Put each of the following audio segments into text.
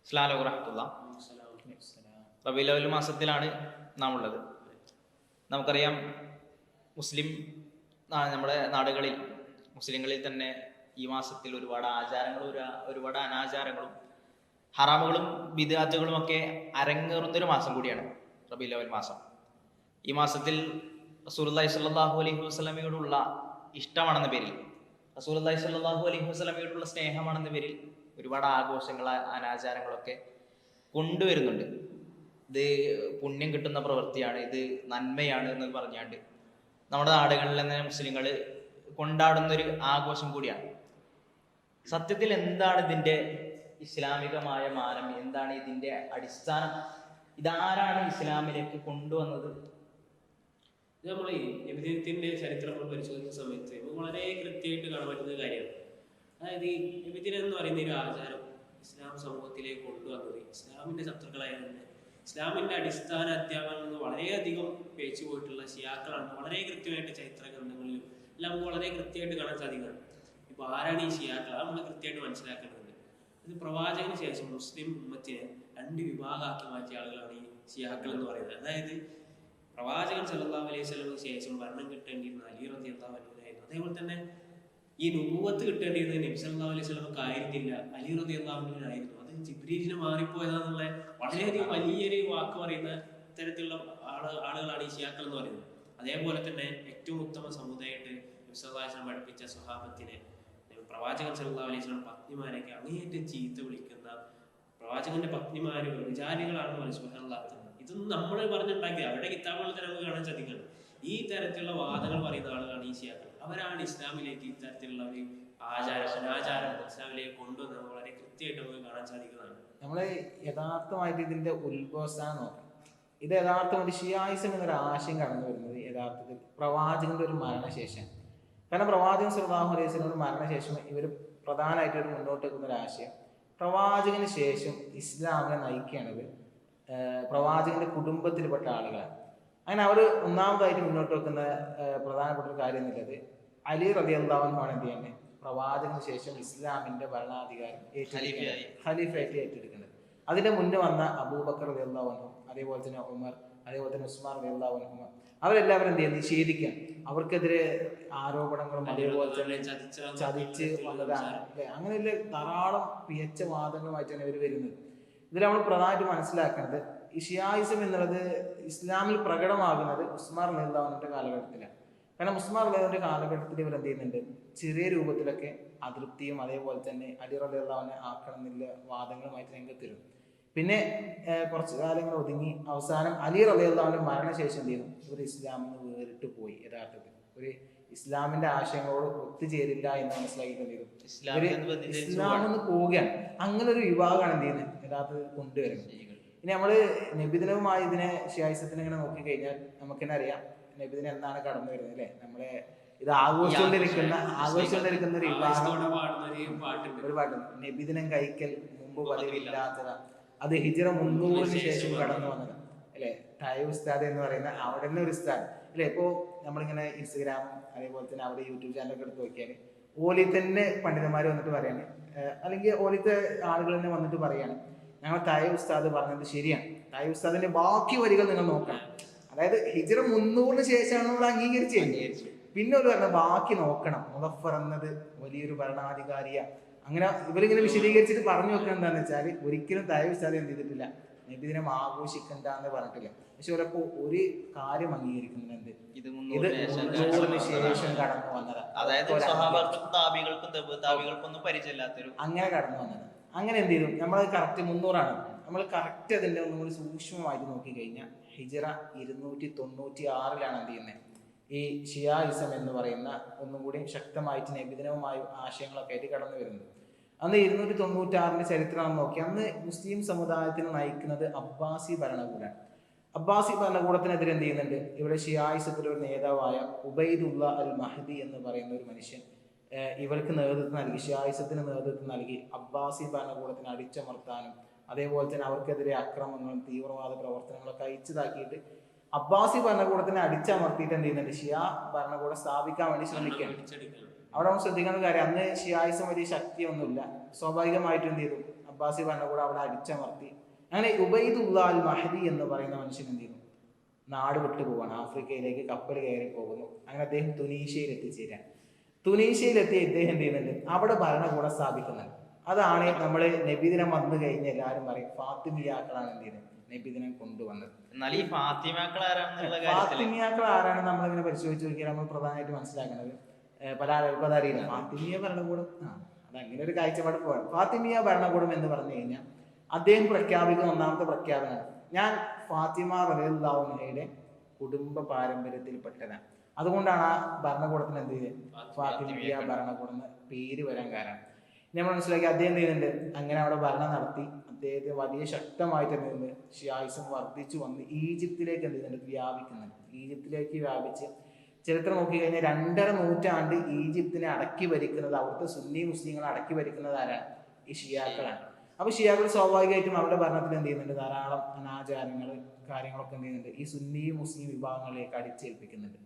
അസ്സലാമു അലൈക്കും വറഹ്മത്തുള്ളാ. റബീഉൽ അവ്വൽ മാസത്തിലാണ് നാം ഉള്ളത്. നമുക്കറിയാം, മുസ്ലിം നമ്മുടെ നാടുകളിൽ മുസ്ലിങ്ങളിൽ തന്നെ ഈ മാസത്തിൽ ഒരുപാട് ആചാരങ്ങളും ഒരുപാട് അനാചാരങ്ങളും ഹറാമുകളും ബിദ്അത്തുകളും ഒക്കെ അരങ്ങേറുന്നൊരു മാസം കൂടിയാണ് റബീഉൽ അവ്വൽ മാസം. ഈ മാസത്തിൽ റസൂലുള്ളാഹി സ്വല്ലല്ലാഹു അലൈഹി വസല്ലമയോടുള്ള ഇഷ്ടമാണെന്ന പേരിൽ, റസൂലുള്ളാഹി സ്വല്ലല്ലാഹു അലൈഹി വസല്ലമയോടുള്ള സ്നേഹമാണെന്ന പേരിൽ ഒരുപാട് ആഘോഷങ്ങൾ അനാചാരങ്ങളൊക്കെ കൊണ്ടുവരുന്നുണ്ട്. ഇത് പുണ്യം കിട്ടുന്ന പ്രവൃത്തിയാണ്, ഇത് നന്മയാണ് എന്ന് പറഞ്ഞാണ്ട് നമ്മുടെ നാടുകളിൽ തന്നെ മുസ്ലിങ്ങൾ കൊണ്ടാടുന്നൊരു ആഘോഷം കൂടിയാണ്. സത്യത്തിൽ എന്താണ് ഇതിൻ്റെ ഇസ്ലാമികമായ മാനം? എന്താണ് ഇതിൻ്റെ അടിസ്ഥാനം? ഇതാരാണ് ഇസ്ലാമിലേക്ക് കൊണ്ടുവന്നത്? ഇത് നമ്മൾ നബിദിനത്തിന്റെ ചരിത്രം നമ്മൾ പരിശോധിക്കുന്ന സമയത്ത് നമുക്ക് വളരെ കൃത്യമായിട്ട് കാണാൻ പറ്റുന്ന കാര്യമാണ്. അതായത് ഈ നബിദിനം എന്ന് പറയുന്ന ഒരു ആചാരം ഇസ്ലാം സമൂഹത്തിലേക്ക് കൊണ്ടുവന്നത് ഇസ്ലാമിന്റെ ശത്രുക്കളായ തന്നെ ഇസ്ലാമിന്റെ അടിസ്ഥാന അധ്യാപനങ്ങളിൽ നിന്ന് വളരെയധികം പേച്ചു പോയിട്ടുള്ള ഷിയാക്കളാണ്. വളരെ കൃത്യമായിട്ട് ചരിത്ര ഗ്രന്ഥങ്ങളിലും എല്ലാം നമുക്ക് വളരെ കൃത്യമായിട്ട് കാണാൻ സാധിക്കുകയാണ്. ഇപ്പൊ ആരാണ് ഈ ഷിയാക്കൾ? അത് നമ്മൾ കൃത്യമായിട്ട് മനസ്സിലാക്കേണ്ടതുണ്ട്. ഇത് പ്രവാചകന് ശേഷം മുസ്ലിം ഉമ്മത്തിനെ രണ്ട് വിഭാഗമാക്കി മാറ്റിയ ആളുകളാണ് ഈ ഷിയാക്കൾ എന്ന് പറയുന്നത്. അതായത് പ്രവാചകൻ സല്ലല്ലാഹു അലൈഹി വസല്ലമയ്ക്ക് ശേഷം ഭരണം കിട്ടേണ്ടിയിരുന്ന അലി റളിയല്ലാഹു അൻഹുവിനായിരുന്നു. അതേപോലെ തന്നെ ഈ നുബുവത്ത് കിട്ടേണ്ടിയിരുന്നത് നബി സല്ലല്ലാഹു അലൈഹി വസല്ലമക്ക് ആയിരുന്നില്ല, അലി റളിയല്ലാഹു അൻഹുവിനായിരുന്നു. അത് ജിബ്രീലിന് മാറിപ്പോയതാന്നുള്ള വളരെയധികം വലിയൊരു വാക്ക് പറയുന്ന ഇത്തരത്തിലുള്ള ആളുകളാണ് ഈ ഷിയാക്കൾ എന്ന് പറയുന്നത്. അതേപോലെ തന്നെ ഏറ്റവും ഉത്തമ സമുദായമായിട്ട് നബി സല്ലല്ലാഹു അലൈഹി വസല്ലം പഠിപ്പിച്ച സ്വഹാബത്തിനെ, പ്രവാചകൻ സല്ലല്ലാഹു അലൈഹി വസല്ലം പത്നിമാരെയൊക്കെ അങ്ങേയറ്റം ചീത്ത വിളിക്കുന്ന പ്രവാചകന്റെ പത്നിമാര് വിചാരികളാണ് സുബ്ഹാനല്ലാഹ്. ഇതൊന്നും നമ്മൾ പറഞ്ഞുണ്ടാക്കിയ അവരുടെ കിതാബുകളിൽ തന്നെ നമുക്ക് കാണാൻ സാധിക്കണം. ഈ തരത്തിലുള്ള വാദങ്ങൾ പറയുന്ന ആളുകളാണ് ഈ ഷിയാക്കൾ. അവരാണ് ഇസ്ലാമിലേക്ക് ഇത്തരത്തിലുള്ള ഒരു അനാചാരം ഇസ്ലാമിലേക്ക് കൊണ്ടുവന്ന് നമ്മൾ വളരെ കൃത്യമായിട്ട് നമുക്ക് കാണാൻ സാധിക്കുന്നതാണ്. നമ്മൾ യഥാർത്ഥമായിട്ട് ഇതിന്റെ ഉത്ഭവസ്ഥാനം നോക്കണം. ഇത് യഥാർത്ഥം ഒരു ഷിയായിസം എന്നൊരു ആശയം കടന്നു വരുന്നത് യഥാർത്ഥത്തിൽ പ്രവാചകന്റെ ഒരു മരണശേഷം. കാരണം പ്രവാചകൻ സല്ലല്ലാഹു അലൈഹി വസല്ലമയുടെ മരണശേഷം ഇവർ പ്രധാനമായിട്ട് ഒരു മുന്നോട്ട് വെക്കുന്ന ഒരു ആശയം, പ്രവാചകന് ശേഷം ഇസ്ലാമിനെ നയിക്കുകയാണത് പ്രവാചകന്റെ കുടുംബത്തിൽപ്പെട്ട ആളുകളാണ്. അങ്ങനെ അവർ ഒന്നാമതായിട്ട് മുന്നോട്ട് വെക്കുന്ന പ്രധാനപ്പെട്ട ഒരു കാര്യം എന്നുള്ളത് അലി റളിയല്ലാഹു അൻഹു ആണ് എന്ത് ചെയ്യുന്നത്, പ്രവാചകന് ശേഷം ഇസ്ലാമിന്റെ ഭരണാധികാരം ഖലീഫയായിട്ട് ഏറ്റെടുക്കുന്നത്. അതിന്റെ മുന്നേ വന്ന അബൂബക്കർ റളിയല്ലാഹു അൻഹു, അതേപോലെ തന്നെ ഉമർ, അതേപോലെ തന്നെ ഉസ്മാൻ റളിയല്ലാഹു അൻഹു, അവരെല്ലാവരും എന്ത് ചെയ്യുന്നത്, നിഷേധിക്കാൻ, അവർക്കെതിരെ ആരോപണങ്ങളും അതേപോലെ തന്നെ ചതിച്ച് വന്നതാണ്. അങ്ങനെയുള്ള ധാരാളം പിയച്ച വാദങ്ങളുമായിട്ടാണ് ഇവർ വരുന്നത്. ഇതിൽ നമ്മൾ പ്രധാനമായിട്ട് മനസ്സിലാക്കേണ്ടത് ഈ ഷിയായിസം എന്നുള്ളത് ഇസ്ലാമിൽ പ്രകടമാകുന്നത് ഉസ്മാൻ റളിയല്ലാഹു അൻഹുവിന്റെ കാലഘട്ടത്തിലാണ്. കാരണം ഉസ്മാൻ റളിയല്ലാഹുവിന്റെ കാലഘട്ടത്തിൽ ഇവർ എന്ത് ചെയ്യുന്നുണ്ട്, ചെറിയ രൂപത്തിലൊക്കെ അതൃപ്തിയും അതേപോലെ തന്നെ അലി റളിയല്ലാഹു അൻഹു ആക്കണം എന്നുള്ള വാദങ്ങളുമായിട്ട് രംഗത്തിരുന്നു. പിന്നെ കുറച്ച് കാലങ്ങൾ ഒതുങ്ങി അവസാനം അലി റളിയല്ലാഹു അൻഹു മരണശേഷം എന്ത് ചെയ്യുന്നു, ഇവർ ഇസ്ലാമിൽ നിന്ന് വേറിട്ട് പോയി. യഥാർത്ഥത്തിൽ ഒരു ഇസ്ലാമിന്റെ ആശയങ്ങളോട് ഒത്തുചേരില്ല എന്ന് മനസ്സിലാക്കിക്കൊണ്ടിരുന്നു. ഇസ്ലാമിൽ നിന്ന് പോവുകയാണ്. അങ്ങനെ ഒരു വിഭാഗമാണ് എന്ത് ചെയ്യുന്നത് യഥാർത്ഥത്തിൽ കൊണ്ടുവരുന്നത്. ഇനി നമ്മള് നബിദിനവുമായി ഇതിനെ ഷിയായിസത്തിനെ ഇങ്ങനെ നോക്കിക്കഴിഞ്ഞാൽ നമുക്ക് തന്നെ അറിയാം നബിദിനം എന്നാണ് കടന്നു വരുന്നത് അല്ലെ. നമ്മളെ ഇത് ആഘോഷിച്ചുകൊണ്ടിരിക്കുന്ന ഒരു വിഭാഗം ഒരു പാട്ടുണ്ട്, നബിദിനം കഴിക്കൽ മുമ്പ് പതിവില്ലാത്തതാ, അത് ഹിജ്റ 300 ശേഷം കടന്നു വന്നത് അല്ലെ. തായ് ഉസ്താദ് എന്ന് പറയുന്ന അവിടെ തന്നെ ഒരു ഉസ്താദ് അല്ലെ. ഇപ്പോ നമ്മളിങ്ങനെ ഇൻസ്റ്റഗ്രാമും അതേപോലെ തന്നെ അവിടെ യൂട്യൂബ് ചാനലൊക്കെ എടുത്ത് നോക്കിയാൽ ഓലി തന്നെ പണ്ഡിതന്മാർ വന്നിട്ട് പറയാണ്, അല്ലെങ്കിൽ ഓലിത്തെ ആളുകൾ തന്നെ വന്നിട്ട് പറയാണ്, ഞങ്ങൾ തായ് ഉസ്താദ് പറഞ്ഞത് ശരിയാണ്, തായ് ഉസ്താദിന്റെ ബാക്കി വരികൾ നിങ്ങൾ നോക്കണം. അതായത് ഹിജ്റ 300 ശേഷമാണ് നമ്മൾ അംഗീകരിച്ചു. പിന്നെ ഒരു പറഞ്ഞ ബാക്കി നോക്കണം, മുദഫർ എന്നത് വലിയൊരു ഭരണാധികാരിയ. അങ്ങനെ ഇവരിങ്ങനെ വിശദീകരിച്ചിട്ട് പറഞ്ഞു വെക്കണം. എന്താണെന്ന് വെച്ചാൽ ഒരിക്കലും തായ് ഉസ്താദ് എന്ത് ചെയ്തിട്ടില്ല, നബിദിനം ആഘോഷിക്കണ്ട എന്ന് പറഞ്ഞിട്ടില്ല. പക്ഷെ ചിലപ്പോ ഒരു കാര്യം അംഗീകരിക്കുന്നുണ്ട്, ഇത് 300 ശേഷം കടന്നു വന്നതാണ്, അങ്ങനെ കടന്നു വന്നത്. അങ്ങനെ എന്ത് ചെയ്തു, നമ്മൾ കറക്റ്റ് 300 നമ്മൾ കറക്റ്റ് അതിന്റെ ഒന്നും കൂടി സൂക്ഷ്മമായിട്ട് നോക്കിക്കഴിഞ്ഞാൽ ഹിജ്റ 296 എന്ത് ചെയ്യുന്നത് ഈ ഷിയായിസം എന്ന് പറയുന്ന ഒന്നും കൂടി ശക്തമായിട്ട് നബിദിനവുമായി ആശയങ്ങളൊക്കെ ആയിട്ട് കടന്നു വരുന്നത്. അന്ന് 296 ചരിത്രം നോക്കി, അന്ന് മുസ്ലിം സമുദായത്തിന് നയിക്കുന്നത് അബ്ബാസി ഭരണകൂടമാണ്. അബ്ബാസി ഭരണകൂടത്തിനെതിരെ എന്ത് ചെയ്യുന്നുണ്ട്, ഇവിടെ ഷിയായിസത്തിലെ ഒരു നേതാവായ ഉബൈദുള്ള അൽ മഹദി എന്ന് പറയുന്ന ഒരു മനുഷ്യൻ ഇവർക്ക് നേതൃത്വം നൽകി, ഷിയായിസത്തിന് നേതൃത്വം നൽകി അബ്ബാസി ഭരണകൂടത്തിന് അടിച്ചമർത്താനും അതേപോലെ തന്നെ അവർക്കെതിരെ അക്രമങ്ങളും തീവ്രവാദ പ്രവർത്തനങ്ങളൊക്കെ അയച്ചതാക്കിയിട്ട് അബ്ബാസി ഭരണകൂടത്തിനെ അടിച്ചമർത്തിയിട്ട് എന്ത് ചെയ്യുന്നുണ്ട്, ഷിയാ ഭരണകൂടം സ്ഥാപിക്കാൻ വേണ്ടി ശ്രമിക്കുകയാണ്. അവിടെ നമ്മൾ ശ്രദ്ധിക്കേണ്ട കാര്യം, അന്ന് ഷിയായിസം വലിയ ശക്തിയൊന്നുമില്ല. സ്വാഭാവികമായിട്ടും എന്ത് ചെയ്തു, അബ്ബാസി ഭരണകൂടം അവിടെ അടിച്ചമർത്തി. അങ്ങനെ ഉബൈദുല്ലാ അൽ മഹദി എന്ന് പറയുന്ന മനുഷ്യൻ എന്ത് ചെയ്യുന്നു, നാട് വിട്ടു പോവാണ്, ആഫ്രിക്കയിലേക്ക് കപ്പൽ കയറി പോകുന്നു. അങ്ങനെ അദ്ദേഹം തുനീഷ്യയിൽ എത്തിച്ചേരാൻ. തുനീഷ്യയിലെത്തി ഇദ്ദേഹം എന്ത് ചെയ്യുന്നുണ്ട്, അവിടെ ഭരണകൂടം സ്ഥാപിക്കുന്നുണ്ട്. അതാണ് നമ്മൾ നബിദിനം വന്നു കഴിഞ്ഞ് എല്ലാവരും പറയും ഫാത്തിമിയാക്കളാണ് എന്ത് ചെയ്യുന്നത് നബിദിനം കൊണ്ടുവന്നത്. എന്നാൽ ഈ ഫാത്തിമാക്കൾ ആരാണെന്നുള്ള ഫാത്തിമിയാക്കൾ ആരാണ് നമ്മളിങ്ങനെ പരിശോധിച്ച് നോക്കിയാൽ നമ്മൾ പ്രധാനമായിട്ട് മനസ്സിലാക്കുന്നത്, പല ആളുകൾക്കും അതറിയില്ല. ഫാത്തിമിയ ഭരണകൂടം അതങ്ങനെ ഒരു കാഴ്ചപ്പാട് പോകാം. ഫാത്തിമിയ ഭരണകൂടം എന്ന് പറഞ്ഞു കഴിഞ്ഞാൽ അദ്ദേഹം പ്രഖ്യാപിക്കുന്ന ഒന്നാമത്തെ പ്രഖ്യാപനമാണ്, ഞാൻ ഫാത്തിമ റളിയല്ലാഹു അൻഹയുടെ കുടുംബ പാരമ്പര്യത്തിൽപ്പെട്ടതാണ്. അതുകൊണ്ടാണ് ആ ഭരണകൂടത്തിന് എന്ത് ചെയ്തത് ഫാത്തിമിയ ഭരണകൂടം എന്ന് പേര് വരാൻ കാരണം. നമ്മൾ മനസ്സിലാക്കി അദ്ദേഹം എന്ത് ചെയ്യുന്നുണ്ട്, അങ്ങനെ അവിടെ ഭരണം നടത്തി അദ്ദേഹത്തെ വലിയ ശക്തമായിട്ട് എന്ത് ചെയ്യുന്നത് ഷിയായിസം വർദ്ധിച്ചു വന്ന് ഈജിപ്തിലേക്ക് എന്ത് ചെയ്യുന്നുണ്ട് വ്യാപിക്കുന്നുണ്ട്. ഈജിപ്തിലേക്ക് വ്യാപിച്ച് ചരിത്രം നോക്കിക്കഴിഞ്ഞാൽ 2.5 നൂറ്റാണ്ട് ഈജിപ്തിനെ അടക്കി ഭരിക്കുന്നത്, അവിടുത്തെ സുന്നി മുസ്ലിങ്ങളെ അടക്കി ഭരിക്കുന്നത് ആരാണ്, ഈ ഷിയാക്കളാണ്. അപ്പൊ ഷിയാക്കൾ സ്വാഭാവികമായിട്ടും അവരുടെ ഭരണത്തിൽ എന്ത് ചെയ്യുന്നുണ്ട്, ധാരാളം അനാചാരങ്ങൾ കാര്യങ്ങളൊക്കെ എന്ത് ചെയ്യുന്നുണ്ട് ഈ സുന്നി മുസ്ലിം വിഭാഗങ്ങളിലേക്ക് അടിച്ചേൽപ്പിക്കുന്നുണ്ട്.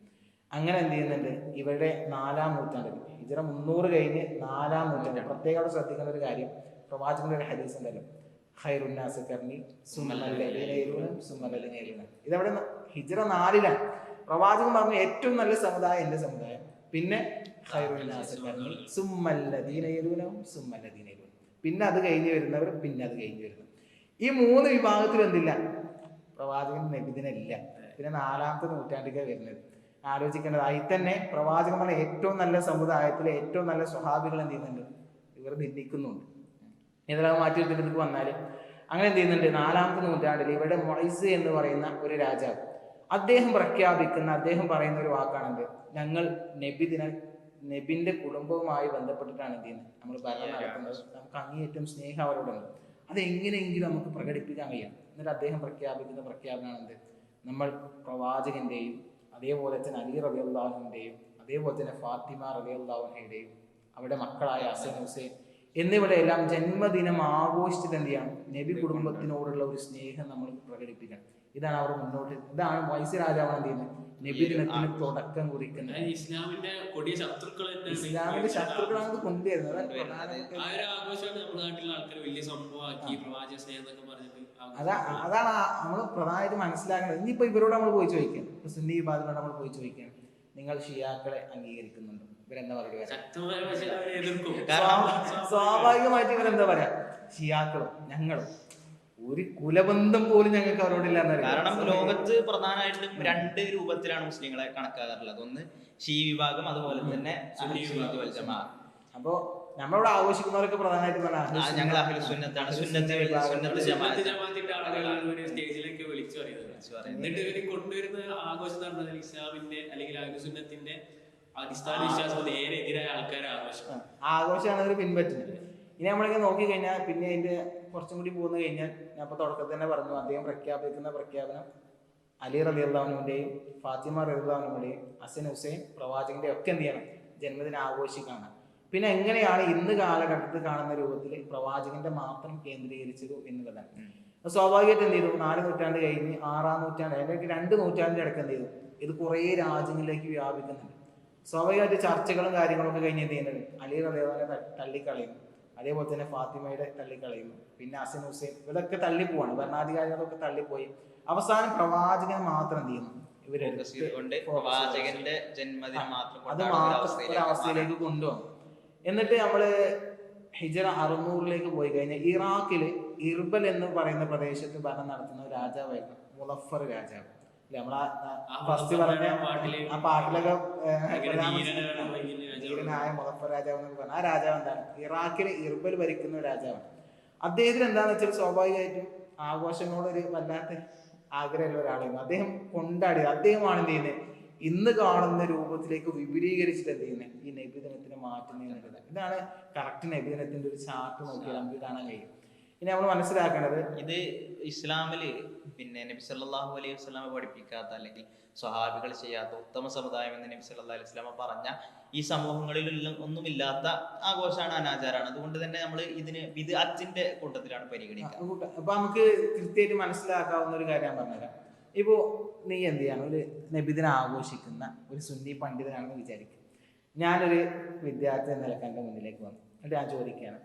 അങ്ങനെ എന്ത് ചെയ്യുന്നുണ്ട്, ഇവരുടെ 4-ാം നൂറ്റാണ്ടിൽ ഹിജ്റ 300 കഴിഞ്ഞ് 4-ാം നൂറ്റാണ്ടിൽ പ്രത്യേകം അവിടെ ശ്രദ്ധിക്കേണ്ട ഒരു കാര്യം, പ്രവാചകന്റെ ഒരു ഹദീസ് ഉണ്ടല്ലോ, ഖൈറുന്നാസി ഖർനി സുമ്മല്ലദീന യലൂനഹും സുമ്മല്ലദീന യലൂനഹും. ഇതവിടെ ഹിജ്റ 4-ലാണ്. പ്രവാചകൻ പറഞ്ഞു ഏറ്റവും നല്ല സമുദായം എന്റെ സമുദായം, പിന്നെ ഖൈറുന്നാസി ഖർനി സുമ്മല്ലദീന യലൂനഹും സുമ്മല്ലദീന യലൂനഹും, പിന്നെ അത് കഴിഞ്ഞ് വരുന്നവർ, പിന്നെ അത് കഴിഞ്ഞ് വരുന്നവർ. ഈ 3 വിഭാഗത്തിൽ എന്തില്ല, പ്രവാചകൻ നബിദിനമില്ല. പിന്നെ 4-ാമത്തെ നൂറ്റാണ്ടിലേക്ക് വരുന്നത് ആലോചിക്കേണ്ടത്. അതിൽ തന്നെ പ്രവാചകൻ പറഞ്ഞ ഏറ്റവും നല്ല സമുദായത്തിലെ ഏറ്റവും നല്ല സ്വഹാബികൾ എന്ത് ചെയ്യുന്നുണ്ട്, ഇവർ ഭിന്നിക്കുന്നുണ്ട്. ഇതെല്ലാം മാറ്റിയെടുത്തിട്ട് വന്നാൽ അങ്ങനെ എന്ത് ചെയ്യുന്നുണ്ട്, 4-ാമത്തെ നൂറ്റാണ്ടിൽ ഇവിടെ മൊയ്സ് എന്ന് പറയുന്ന ഒരു രാജാവ് അദ്ദേഹം പ്രഖ്യാപിക്കുന്ന, അദ്ദേഹം പറയുന്ന ഒരു വാക്കാണെന്ത്, ഞങ്ങൾ നബിന്റെ കുടുംബവുമായി ബന്ധപ്പെട്ടിട്ടാണ് എന്ത് ചെയ്യുന്നത് നമ്മൾ ഭരണം നടത്തുന്നത്, നമുക്ക് അങ്ങേയറ്റം സ്നേഹം അവരോടുണ്ട്, അതെങ്ങനെയെങ്കിലും നമുക്ക് പ്രകടിപ്പിക്കാൻ കഴിയാം. എന്നിട്ട് അദ്ദേഹം പ്രഖ്യാപിക്കുന്ന പ്രഖ്യാപനമാണെന്ത്, നമ്മൾ പ്രവാചകന്റെയും അതേപോലെ തന്നെ അലി റളിയല്ലാഹു അൻഹുവിന്റെയും അതേപോലെ തന്നെ ഫാത്തിമ റളിയല്ലാഹു അൻഹയുടെയും അവിടെ മക്കളായ ഹസൻ ഹുസൈൻ എന്നിവിടെ എല്ലാം ജന്മദിനം ആഘോഷിച്ചിട്ട് എന്ത് ചെയ്യണം, നബി കുടുംബത്തിനോടുള്ള ഒരു സ്നേഹം നമ്മൾ പ്രകടിപ്പിക്കണം. ഇതാണ് അവർ മുന്നോട്ട്, ഇതാണ് മൊയ്സ് രാജാവാണ് എന്ത് ചെയ്യുന്നത് നബിദിനത്തിന് തുടക്കം കുറിക്കുന്നത്. ഇസ്ലാമിന്റെ കൊടിയ ശത്രുക്കൾ, ഇസ്ലാമിന്റെ ശത്രുക്കളാണ് കൊണ്ടുവരുന്നത്. അതാണ് നമ്മൾ പ്രധാനമായിട്ട് മനസ്സിലാക്കുന്നത്. ഇനിയിപ്പോ ഇവരോട് നമ്മൾ പോയി ചോദിക്കാം, സുന്നി വിഭാഗത്തിനോട് നമ്മൾ പോയി ചോദിക്കാം, നിങ്ങൾ ഷിയാക്കളെ അംഗീകരിക്കുന്നുണ്ടോ, ഇവരെന്താ പറയുക, സ്വാഭാവികമായിട്ട് ഇവരെന്താ പറയാ, ഷിയാക്കളും ഞങ്ങളും ഒരു കുലബന്ധം പോലും ഞങ്ങൾക്ക് അവരോടില്ല. കാരണം ലോകത്ത് പ്രധാനമായിട്ടും 2 രൂപത്തിലാണ് മുസ്ലിങ്ങളെ കണക്കാക്കാറുള്ളത്, ഒന്ന് ഷീ വിഭാഗം, അതുപോലെ തന്നെ അപ്പോ നമ്മളിവിടെ ആഘോഷിക്കുന്നവരൊക്കെ പ്രധാനമായിട്ട് ഞങ്ങൾ സ്റ്റേജിലേക്ക് വിളിച്ചു പറയുന്നത്. എന്നിട്ട് ഇവര് കൊണ്ടുവരുന്ന ആഘോഷം എന്ന് പറഞ്ഞാൽ ഇസ്ലാമിന്റെ അല്ലെങ്കിൽ അഹ്ലുസുന്നത്തിന്റെ അടിസ്ഥാന വിശ്വാസം നേരെ എതിരായ ആൾക്കാരെ ആഘോഷമാണ് അവർ പിൻപറ്റുന്നത്. ഇനി നമ്മളിങ്ങനെ നോക്കി കഴിഞ്ഞാൽ പിന്നെ അതിന്റെ കുറച്ചും കൂടി പോകുന്ന കഴിഞ്ഞാൽ ഞാൻ ഇപ്പൊ തുടക്കത്തിൽ തന്നെ പറഞ്ഞു, അദ്ദേഹം പ്രഖ്യാപിക്കുന്ന പ്രഖ്യാപനം അലി റളിയല്ലാഹു അൻഹുവിന്റെയും ഫാത്തിമ റളിയല്ലാഹു അൻഹയുടെയും ഹസൻ ഹുസൈൻ പ്രവാചകന്റെ ഒക്കെ എന്ത് ചെയ്യണം ജന്മദിനം ആഘോഷിക്കണം. പിന്നെ എങ്ങനെയാണ് ഇന്ന് കാലഘട്ടത്തിൽ കാണുന്ന രൂപത്തിൽ പ്രവാചകന്റെ മാത്രം കേന്ദ്രീകരിച്ചത് എന്നുള്ളതാണ്. സ്വാഭാവികമായിട്ട് എന്ത് ചെയ്തു, 4 നൂറ്റാണ്ട് കഴിഞ്ഞ് 6-ാം നൂറ്റാണ്ട് അതിലേക്ക് 2 നൂറ്റാണ്ടിന്റെ ഇടയ്ക്ക് എന്ത് ചെയ്തു, ഇത് കുറേ രാജ്യങ്ങളിലേക്ക് വ്യാപിക്കുന്നുണ്ട്. സ്വാഭാവികമായിട്ട് ചർച്ചകളും കാര്യങ്ങളൊക്കെ കഴിഞ്ഞ് എന്ത് ചെയ്യുന്നത്, അലി റളിയല്ലാഹു അൻഹുവിനെ തള്ളിക്കളയുന്നു, അതേപോലെ തന്നെ ഫാത്തിമയുടെ തള്ളിക്കളയുന്നു, പിന്നെ ഹസൻ ഹുസൈൻ ഇവരൊക്കെ തള്ളിപ്പോവാണ്, ഭരണാധികാരികളൊക്കെ തള്ളിപ്പോയി. അവസാനം പ്രവാചകൻ മാത്രം എന്ത് ചെയ്യുന്നു, അത് മാത്രം ഒരവസ്ഥയിലേക്ക് കൊണ്ടുവന്നു. എന്നിട്ട് നമ്മള് ഹിജ്റ 600-ലേക്ക് പോയി കഴിഞ്ഞാൽ ഇറാഖില് ഇർബൽ എന്ന് പറയുന്ന പ്രദേശത്ത് ഭരണം നടത്തുന്ന ഒരു രാജാവായിരുന്നു മുളഫർ രാജാവ്. നമ്മളാ ഫസ്റ്റ് പറഞ്ഞ ആ പാട്ടിലൊക്കെ ധീരനായ മുളഫർ രാജാവ് എന്നൊക്കെ പറഞ്ഞ ആ രാജാവ് എന്താണ്, ഇറാഖില് ഇർബൽ ഭരിക്കുന്ന ഒരു രാജാവാണ്. അദ്ദേഹത്തിന് എന്താന്ന് വെച്ചാൽ സ്വാഭാവികമായിട്ടും ആഘോഷങ്ങളോടൊരു വല്ലാത്ത ആഗ്രഹമുള്ള ഒരാളായിരുന്നു. അദ്ദേഹം കൊണ്ടാടിയത്, അദ്ദേഹമാണ് എന്ത് ചെയ്യുന്നത് ഇന്ന് കാണുന്ന രൂപത്തിലേക്ക് വിപുലീകരിച്ചിട്ട് എന്ത് ചെയ്യുന്നത് ഈ നബിദിനത്തിനെ മാറ്റുന്നത്. ഇതാണ് കറക്റ്റ് നബിദിനത്തിന്റെ ഒരു ചാർട്ട് നോക്കിയാൽ നമുക്ക് കാണാൻ കഴിയും. ഇനി നമ്മൾ മനസ്സിലാക്കേണ്ടത്, ഇത് ഇസ്ലാമില് പിന്നെ നബി സല്ലല്ലാഹു അലൈഹി വസല്ലമ പഠിപ്പിക്കാത്ത അല്ലെങ്കിൽ സ്വഹാബികൾ ചെയ്യാത്ത ഉത്തമ സമുദായം എന്ന് നബി സല്ലല്ലാഹു അലൈഹി വസല്ലമ പറഞ്ഞ ഈ സമൂഹങ്ങളിൽ ഒന്നുമില്ലാത്ത ആഘോഷമാണ്, അനാചാരമാണ്. അതുകൊണ്ട് തന്നെ നമ്മൾ ഇതിന് ബിദ്അത്തിന്റെ കൂട്ടത്തിലാണ് പരിഗണിക്കുക. അപ്പൊ നമുക്ക് കൃത്യമായിട്ട് മനസ്സിലാക്കാവുന്ന ഒരു കാര്യം ഞാൻ പറഞ്ഞുതരാം. ഇപ്പോ നീ എന്ത് ചെയ്യാണ്, ഒരു നബിദിനം ആഘോഷിക്കുന്ന ഒരു സുന്നി പണ്ഡിതനാണെന്ന് വിചാരിക്കും. ഞാനൊരു വിദ്യാർത്ഥി എന്ന നിലക്ക് എൻ്റെ മുന്നിലേക്ക് വന്നു, എന്നിട്ട് ഞാൻ ചോദിക്കുകയാണ്,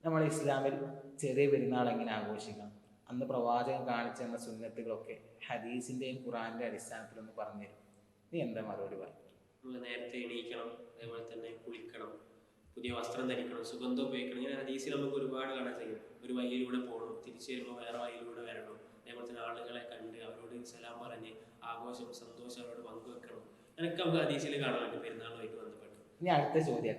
നമ്മൾ ഇസ്ലാമിൽ ചെറിയ പെരുന്നാൾ എങ്ങനെ ആഘോഷിക്കാം, അന്ന് പ്രവാചകൻ കാണിച്ചു തന്ന സുന്നത്തുകളൊക്കെ ഹദീസിന്റെയും ഖുറാന്റെ അടിസ്ഥാനത്തിലൊന്ന് പറഞ്ഞുതരും. നീ എന്താ മറുപടി പറയും? നമ്മൾ നേരത്തെ എണീക്കണം, അതേപോലെ തന്നെ കുളിക്കണം, പുതിയ വസ്ത്രം ധരിക്കണം, സുഗന്ധം ഉപയോഗിക്കണം. ഇങ്ങനെ ഹദീസിൽ നമുക്ക് ഒരുപാട് കാണാൻ കഴിയും. ഒരു വഴിയിലൂടെ പോകണം, തിരിച്ചു വരുമ്പോൾ വേറെ വഴിയിലൂടെ വരണം, അതേപോലെ തന്നെ ആളുകളെ കണ്ട് അവരോട് സലാം പറഞ്ഞ് ആഘോഷം സന്തോഷം അവരോട് പങ്കുവെക്കണം. അങ്ങനെയൊക്കെ നമുക്ക് ഹദീസിൽ കാണാൻ പറ്റും പെരുന്നാളുമായിട്ട് ബന്ധപ്പെട്ട്. ഇനി അടുത്ത ചോദ്യം,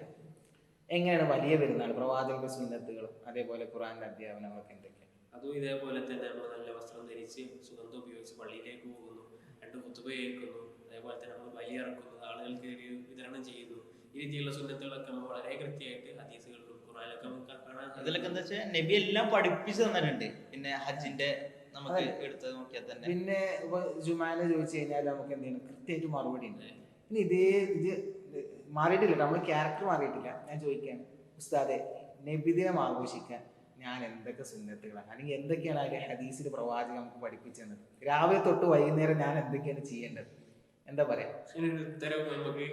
എങ്ങനെയാണ് വലിയ പെരുന്നാൾ, പ്രവാചകന്റെ സുന്നത്തുകളും അതേപോലെ ഖുറാന്റെ അധ്യാപനങ്ങളൊക്കെ എന്തൊക്കെയാണ്? അതും ഇതേപോലെ തന്നെ നമ്മൾ നല്ല വസ്ത്രം ധരിച്ച് സുഗന്ധം ഉപയോഗിച്ച് പള്ളിയിലേക്ക് പോകുന്നു, 2 ഖുതുബ കേൾക്കുന്നു, അതേപോലെ തന്നെ നമ്മൾ ബലി ഇറക്കുന്നു, ആളുകൾക്ക് ഒരു വിതരണം ചെയ്യുന്നു. ഈ രീതിയിലുള്ള സുന്നത്തുകളൊക്കെ നമ്മൾ വളരെ കൃത്യമായിട്ട് ഹദീസുകളിലും ഖുറാനിലൊക്കെ നമുക്ക് കാണാൻ. ഇതിലൊക്കെ എന്താ വെച്ചാൽ നബി എല്ലാം പഠിപ്പിച്ചു തന്നിട്ടുണ്ട്. പിന്നെ ഹജ്ജിന്റെ നമുക്ക് എടുത്ത് നോക്കിയാൽ തന്നെ പിന്നെ ഇപ്പൊ ജുമാനെ ചോദിച്ചു കഴിഞ്ഞാൽ നമുക്ക് എന്തെങ്കിലും കൃത്യമായിട്ട് മറുപടി ഉണ്ട്. ഇനി ഇത് മാറിയിട്ടില്ല, നമ്മൾ ക്യാരക്ടർ മാറിയിട്ടില്ല. ഞാൻ ചോദിക്കാൻ ഉസ്താദെ, നബിദിനം ആഘോഷിക്കാൻ ഞാൻ എന്തൊക്കെ സുന്നത്തുകളാണ് അല്ലെങ്കിൽ എന്തൊക്കെയാണ് അതിന്റെ ഹദീസിൽ പ്രവാചകൻ നമുക്ക് പഠിപ്പിച്ചു തന്നത്? രാവിലെ തൊട്ട് വൈകുന്നേരം ഞാൻ എന്തൊക്കെയാണ് ചെയ്യേണ്ടത്? എന്താ പറയാ? ഉത്തരവ് നമുക്ക്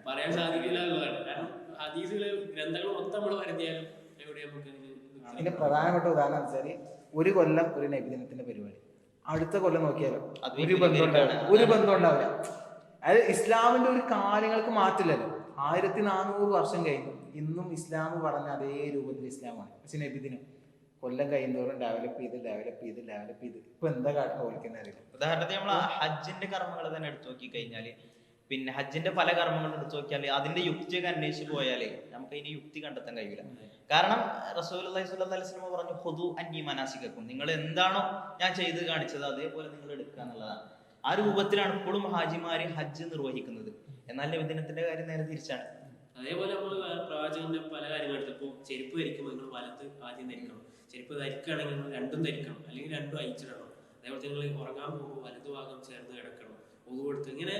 പറയാൻ സാധിക്കില്ല എന്നുള്ളതാണ്. കാരണം ഹദീസുകള് ഗ്രന്ഥങ്ങൾ മൊത്തം നമ്മൾ വരുത്തിയാലും എവിടെ നമുക്ക് അതിന്റെ പ്രധാനപ്പെട്ട ഉദാഹരണം എന്ന് വെച്ചാല്, ഒരു കൊല്ലം ഒരു നബിദിനത്തിന്റെ പരിപാടി, അടുത്ത കൊല്ലം നോക്കിയാലോ ഒരു ബന്ധം ഉണ്ടാവില്ല. അതായത് ഇസ്ലാമിന്റെ ഒരു കാര്യങ്ങൾക്ക് മാറ്റില്ലല്ലോ. 1400 വർഷം കഴിഞ്ഞു, ഇന്നും ഇസ്ലാം പറഞ്ഞ അതേ രൂപത്തിൽ ഇസ്ലാമാണ്. പക്ഷെ നബിദിനം കൊല്ലം കഴിയുന്നതോറും ഡെവലപ്പ് ചെയ്ത് ഇപ്പൊ എന്താ കാട്ടുന്ന ഓലിക്കുന്ന അറിയില്ല. ഉദാഹരണത്തിന് നമ്മൾ ഹജ്ജിന്റെ കർമ്മങ്ങൾ തന്നെ എടുത്തു നോക്കി കഴിഞ്ഞാല്, പിന്നെ ഹജ്ജിന്റെ പല കർമ്മങ്ങളും എടുത്തു നോക്കിയാൽ അതിന്റെ യുക്തിയൊക്കെ അന്വേഷിച്ച് പോയാലേ നമുക്ക് അതിന്റെ യുക്തി കണ്ടെത്താൻ കഴിയില്ല. കാരണം റസൂലുള്ളാഹി സ്വല്ലല്ലാഹു അലൈഹി വസല്ലം പറഞ്ഞു, ഖുദു അന്നി മനാസികക്കും, നിങ്ങൾ എന്താണോ ഞാൻ ചെയ്ത് കാണിച്ചത് അതേപോലെ നിങ്ങൾ എടുക്കുക എന്നുള്ളതാണ്. ആ രൂപത്തിലാണ് ഇപ്പോഴും ഹാജിമാര് ഹജ്ജ് നിർവഹിക്കുന്നത്. എന്നാൽ നബിദിനത്തിന്റെ കാര്യം നേരെ തിരിച്ചാണ്. അതേപോലെ നമ്മൾ പ്രവാചകന്റെ പല കാര്യങ്ങൾ എടുത്തപ്പോൾ ചെരുപ്പ് ധരിക്കുമ്പോൾ നിങ്ങൾ വലത്ത് ആദ്യം ധരിക്കണം, ചെരുപ്പ് ധരിക്കുകയാണെങ്കിൽ നിങ്ങൾ 2ഉം ധരിക്കണം, അല്ലെങ്കിൽ 2ഉം അയച്ചിടണം. അതേപോലെ നിങ്ങൾ ഉറങ്ങാൻ പോകുമ്പോൾ വലതു ഭാഗം ചേർന്ന് കിടക്കണം, ഒതു കൊടുത്ത്. ഇങ്ങനെ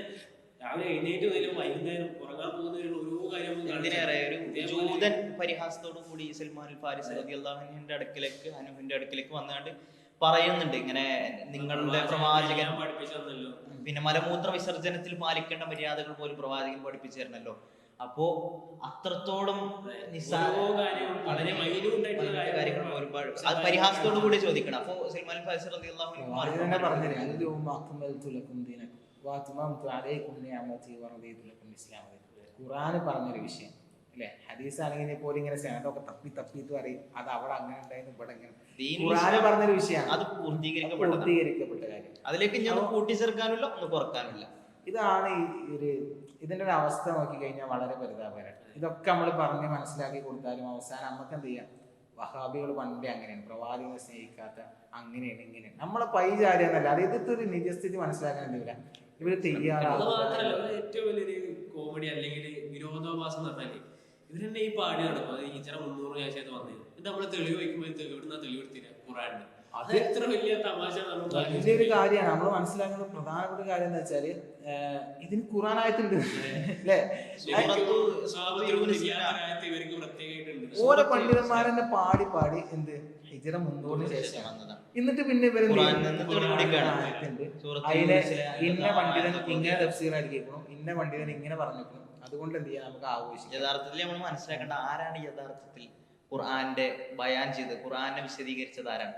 രാവിലെ എഴുന്നേറ്റ് വരും, വൈകുന്നേരം ഉറങ്ങാൻ പോകുന്നതിനുള്ള ഓരോ കാര്യം. എന്തിനേറെ ഒരു ജൂതൻ പരിഹാസത്തോടു കൂടി സൽമാൻ ഫാരിസ് റളിയല്ലാഹു അൻഹുവിന്റെ അടുക്കിലേക്ക് വന്നുകൊണ്ട് പറയുന്നുണ്ട്, ഇങ്ങനെ നിങ്ങളുടെ പ്രവാചകൻ പഠിപ്പിച്ചല്ലോ, പിന്നെ മലമൂത്ര വിസർജനത്തിൽ പാലിക്കേണ്ട മര്യാദകൾ പോലും പ്രവാചകൻ പഠിപ്പിച്ചു തരണല്ലോ. അപ്പോ അത്രത്തോളം കാര്യങ്ങൾ ഒരുപാട് അത് പരിഹാസത്തോടു കൂടി ചോദിക്കണം. അപ്പോ സൽമാൻ ഫാരിസ് റളിയല്ലാഹു അൻഹു ഖുർആൻ പറഞ്ഞൊരു വിഷയം അല്ലെ. ഹദീസ് ആണെങ്കിൽ പോലും ഇങ്ങനെ സ്നേഹമൊക്കെ തപ്പിത്ത് പറയും, അത് അവിടെ അങ്ങനെ ഉണ്ടായിരുന്നു, ഇവിടെ ഇങ്ങനെ. ഖുർആൻ പറഞ്ഞൊരു വിഷയമാണ്, അത് പൂർത്തീകരിക്കപ്പെട്ട കാര്യം. അതിലേക്ക് ഞാൻ കൂട്ടിച്ചേർക്കാനില്ല, ഒന്ന് കുറക്കാനില്ല. ഇതാണ് ഇതിന്റെ ഒരു അവസ്ഥ നോക്കി കഴിഞ്ഞാൽ വളരെ പരിതാപകരമാണ്. ഇതൊക്കെ നമ്മൾ പറഞ്ഞ് മനസ്സിലാക്കി കൊടുത്താലും അവസാനം നമുക്ക് എന്ത് ചെയ്യാം? വഹാബികൾ പണ്ടേ അങ്ങനെയാണ്, പ്രവാചകനെ സ്നേഹിക്കാത്ത, അങ്ങനെയാണ് ഇങ്ങനെയാണ്. നമ്മളെ പൈ ചാടിയെന്നല്ല, അത് ഇതൊക്കെ ഒരു നിജസ്ഥിതി മനസ്സിലാക്കാൻ എന്തില്ല ഇവര് തയ്യാറാണ്. ഏറ്റവും വലിയൊരു കോമഡി അല്ലെങ്കിൽ വിരോധാഭാസം എന്ന് പറഞ്ഞാല് ഇവരെന്നെ ഈ പാടി നടക്കും. അത് ഈച്ചറ 300 ശേഷം വന്നത് എന്നിട്ട് നമ്മള് തെളിവ് വയ്ക്കുമ്പോൾ എവിടുന്ന തെളിവെടുത്തില്ല ഖുറാനിന്. അത് എത്ര വലിയ തമാശ. വലിയൊരു കാര്യമാണ്. നമ്മൾ മനസ്സിലാക്കുന്ന പ്രധാനപ്പെട്ട കാര്യം എന്ന് വെച്ചാല്, ഇതിന് ഖുറാനായിട്ടുണ്ട് അല്ലേ? ഓരോ പണ്ഡിതന്മാരെന്നെ പാടി എന്ത് ഹിജ്റ 300 ശേഷം എന്നിട്ട് പിന്നെ ഇവര് അതിനെ ഇന്ന പണ്ഡിതൻ ഇങ്ങനെ തഫ്സീറായിരിക്കണം, ഇന്ന പണ്ഡിതൻ ഇങ്ങനെ പറഞ്ഞിരിക്കണം. അതുകൊണ്ട് എന്ത് ചെയ്യാം, നമുക്ക് ആഘോഷിക്കാം. യഥാർത്ഥത്തിൽ നമ്മൾ മനസ്സിലാക്കേണ്ട ആരാണ് യഥാർത്ഥത്തിൽ ഖുർആന്റെ ബയാൻ ചെയ്ത് ഖുർആനെ വിശദീകരിച്ചത് ആരാണ്?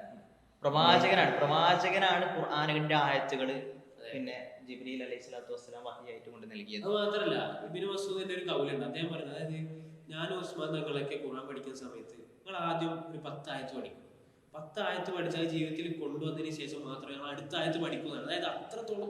പ്രവാചകനാണ് ഖുർആനിന്റെ ആയത്തുകള് പിന്നെ ജിബ്രീൽ അലൈഹിസ്സലാത്തു വസ്സലാം വഹിയായിട്ട് കൊണ്ട് നൽകിയത്. അത് മാത്രല്ല, ഇബ്നു മസ്ഊദിന്റെ ഒരു കൗലുണ്ട്. അദ്ദേഹം പറയുന്നത്, അതായത് ഞാനും ഉസ്മാൻ തങ്ങളൊക്കെ ഖുർആൻ പഠിക്കുന്ന സമയത്ത് നിങ്ങൾ ആദ്യം ഒരു 10 ആയത്ത് പഠിക്കും. 10 ആയത്ത് പഠിച്ചാൽ ജീവിതത്തിൽ കൊണ്ടുവന്നതിന് ശേഷം മാത്രമേ ഞങ്ങൾ അടുത്ത ആയത്ത് പഠിക്കുന്നതാണ്. അതായത് അത്രത്തോളം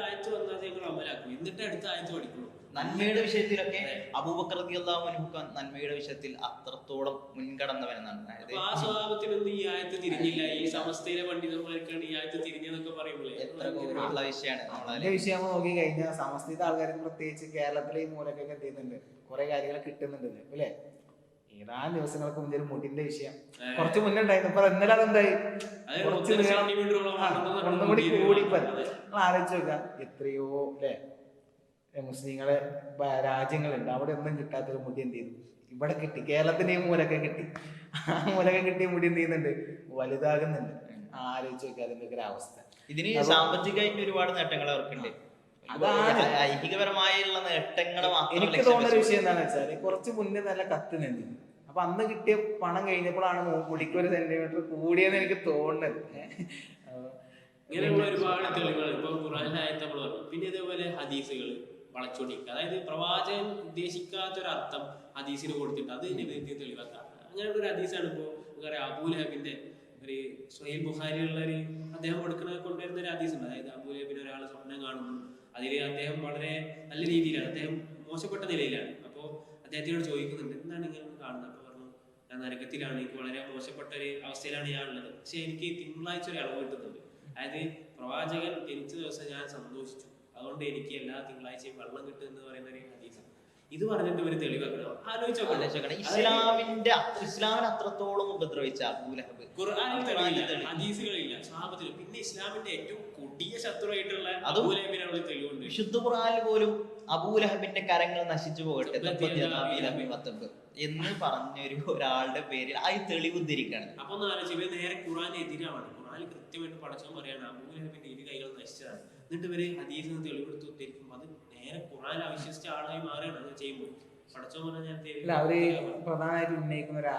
ആയത്ത് വന്നാൽ ഞങ്ങൾ അമലാക്കും, എന്നിട്ട് അടുത്ത ആയത്ത് പഠിക്കുള്ളൂ. നന്മയുടെ വിഷയത്തിലൊക്കെ അബൂബക്കർ റളിയല്ലാഹു അൻഹു നന്മയുടെ വിഷയത്തിൽ അത്രത്തോളം മുൻകടന്നവനെന്നാണ്. ആ സ്വഭാവത്തിനൊന്നും ഈ ആയത്ത് തിരിഞ്ഞില്ല. ഈ സമസ്തയിലെ പണ്ഡിതന്മാർക്കാണ് ഈ ആയത്ത് തിരിഞ്ഞെന്നൊക്കെ പറയുമ്പോഴേ എത്ര ഗൗരവമുള്ള വിഷയമാണ്. അതിന്റെ വിഷയം നോക്കി കഴിഞ്ഞാൽ സമസ്തയുടെ ആൾക്കാർക്ക് പ്രത്യേകിച്ച് കേരളത്തിലെ ഈ മൂലക്കൊക്കെ എന്ത് ചെയ്യുന്നുണ്ട്, കുറെ കാര്യങ്ങൾ കിട്ടുന്നുണ്ട് അല്ലേ? ഏതാനും ദിവസങ്ങൾക്ക് മുന്നേ ഒരു മുടിന്റെ വിഷയം കുറച്ച് മുന്നേ ഉണ്ടായിരുന്നു. ഇപ്പൊ ഇന്നലെ അതെന്തായി, കുറച്ച് ഒന്നും കൂടി കൂടിപ്പോ. നിങ്ങൾ ആലോചിച്ച് നോക്കുക, എത്രയോ അല്ലെ മുസ്ലിങ്ങളെ രാജ്യങ്ങളുണ്ട്, അവിടെ ഒന്നും കിട്ടാത്തൊരു മുടി എന്ത് ചെയ്തു ഇവിടെ കിട്ടി. കേരളത്തിന്റെ ഈ മൂലൊക്കെ കിട്ടി. ആ മൂലൊക്കെ കിട്ടിയ മുടി എന്ത് ചെയ്യുന്നുണ്ട്, വലുതാകുന്നുണ്ട്. ആലോചിച്ച് നോക്കുക അതിന്റെ ഒരു അവസ്ഥ. ഇതിന് സാമ്പത്തികമായിട്ട് ഒരുപാട് നേട്ടങ്ങൾ അവർക്കുണ്ട്. അതാണ് ഐഹികപരമായുള്ള നേട്ടങ്ങൾ. എനിക്ക് തോന്നുന്ന ഒരു വിഷയം എന്താണെന്ന് വെച്ചാല്, കുറച്ച് മുന്നേ നല്ല കത്ത് നിന്നിരുന്നു. അപ്പൊ അന്ന് കിട്ടിയ പണം കഴിഞ്ഞപ്പോഴാണ് മുടിക്ക് 1 സെന്റിമീറ്റർ കൂടിയെന്ന് എനിക്ക് തോന്നുന്നത്. ഇങ്ങനെയുള്ള ഒരുപാട് തെളിവുകൾ ഇപ്പൊ ഖുർആനിലായത്ത് നമ്മൾ പറഞ്ഞു. പിന്നെ ഇതേപോലെ ഹദീസുകൾ വളച്ചൊടിക്കുക, അതായത് പ്രവാചകൻ ഉദ്ദേശിക്കാത്ത ഒരു അർത്ഥം ഹദീസിന് കൊടുത്തിട്ട് അത് നബിയെ തെളിവാക്കുക. അങ്ങനെയുള്ള ഒരു ഹദീസാണ് ഇപ്പോ നമുക്കറിയാം അബൂലഹബിന്റെ ഒരു സ്വഹീഹ് ബുഖാരിയുള്ള ഒരു അദ്ദേഹം കൊണ്ടുവരുന്ന ഒരു ഹദീസ് ഉണ്ട്. അതായത് അബൂലഹബിന് ഒരാൾ സ്വപ്നം കാണുന്നു, അതിൽ അദ്ദേഹം വളരെ നല്ല രീതിയിലാണ്, അദ്ദേഹം മോശപ്പെട്ട നിലയിലാണ്. അപ്പോൾ അദ്ദേഹത്തിനോട് ചോദിക്കുന്നുണ്ട് എന്താണ് ഇങ്ങനെ കാണുന്നത്. അപ്പോൾ പറഞ്ഞു ഞാൻ നരകത്തിലാണ്, എനിക്ക് വളരെ മോശപ്പെട്ട ഒരു അവസ്ഥയിലാണ് ഞാൻ ഉള്ളത്, പക്ഷെ എനിക്ക് തിങ്കളാഴ്ച ഒരു ഇളവ് കിട്ടുന്നുണ്ട്. അതായത് പ്രവാചകൻ ജനിച്ച ദിവസം ഞാൻ സന്തോഷിച്ചു, അതുകൊണ്ട് എനിക്ക് എല്ലാ തിങ്കളാഴ്ചയും വെള്ളം കിട്ടും എന്ന് പറയുന്ന ഒരു ഹദീസ്. ഇത് പറഞ്ഞിട്ട് ഒരു തെളിവാക്കണം. ആലോചിച്ചോക്കണം. ഇസ്ലാമിനെ അത്രത്തോളം ഉപദ്രവിച്ച അബൂലഹബ് ഖുർആനിൽ തെളിവില്ല, ഹദീസുകളില്ല, സ്വഹാബത്തിൽ. പിന്നെ ഇസ്ലാമിന്റെ ഏറ്റവും കൊടിയ ശത്രുവായിട്ടുള്ള അബൂലഹബിനുള്ള തെളിവുണ്ട്. വിശുദ്ധ ഖുർആനിൽ പോലും അബൂലഹബിന്റെ കരങ്ങൾ നശിച്ചു പോകട്ടെ എന്ന് പറഞ്ഞൊരു ഒരാളുടെ പേരിൽ ആ തെളിവ് ഉദ്ധരിക്കാണ്. അപ്പൊ ഒന്ന് ആലോചിച്ച് ഇവർ നേരെ ഖുർആന് എതിരാണ്. ഖുർആനിൽ കൃത്യമായിട്ട് പടച്ചവൻ പറയാണ് അബൂലഹബിന്റെ 2 കൈകൾ നശിച്ചതാണ്. എന്നിട്ട് ഇവര് ഹദീസിൽ നിന്ന് തെളിവെടുത്ത് ഉദ്ധരിക്കും. അത് നേരെ ഖുർആനിൽ അവിശ്വസിച്ച ആളായി മാറിയാണ് അത് ചെയ്യുമ്പോൾ. പടച്ചവൻ പറഞ്ഞാൽ അവര് പ്രധാനമായിട്ട് ഉന്നയിക്കുന്ന ഒരു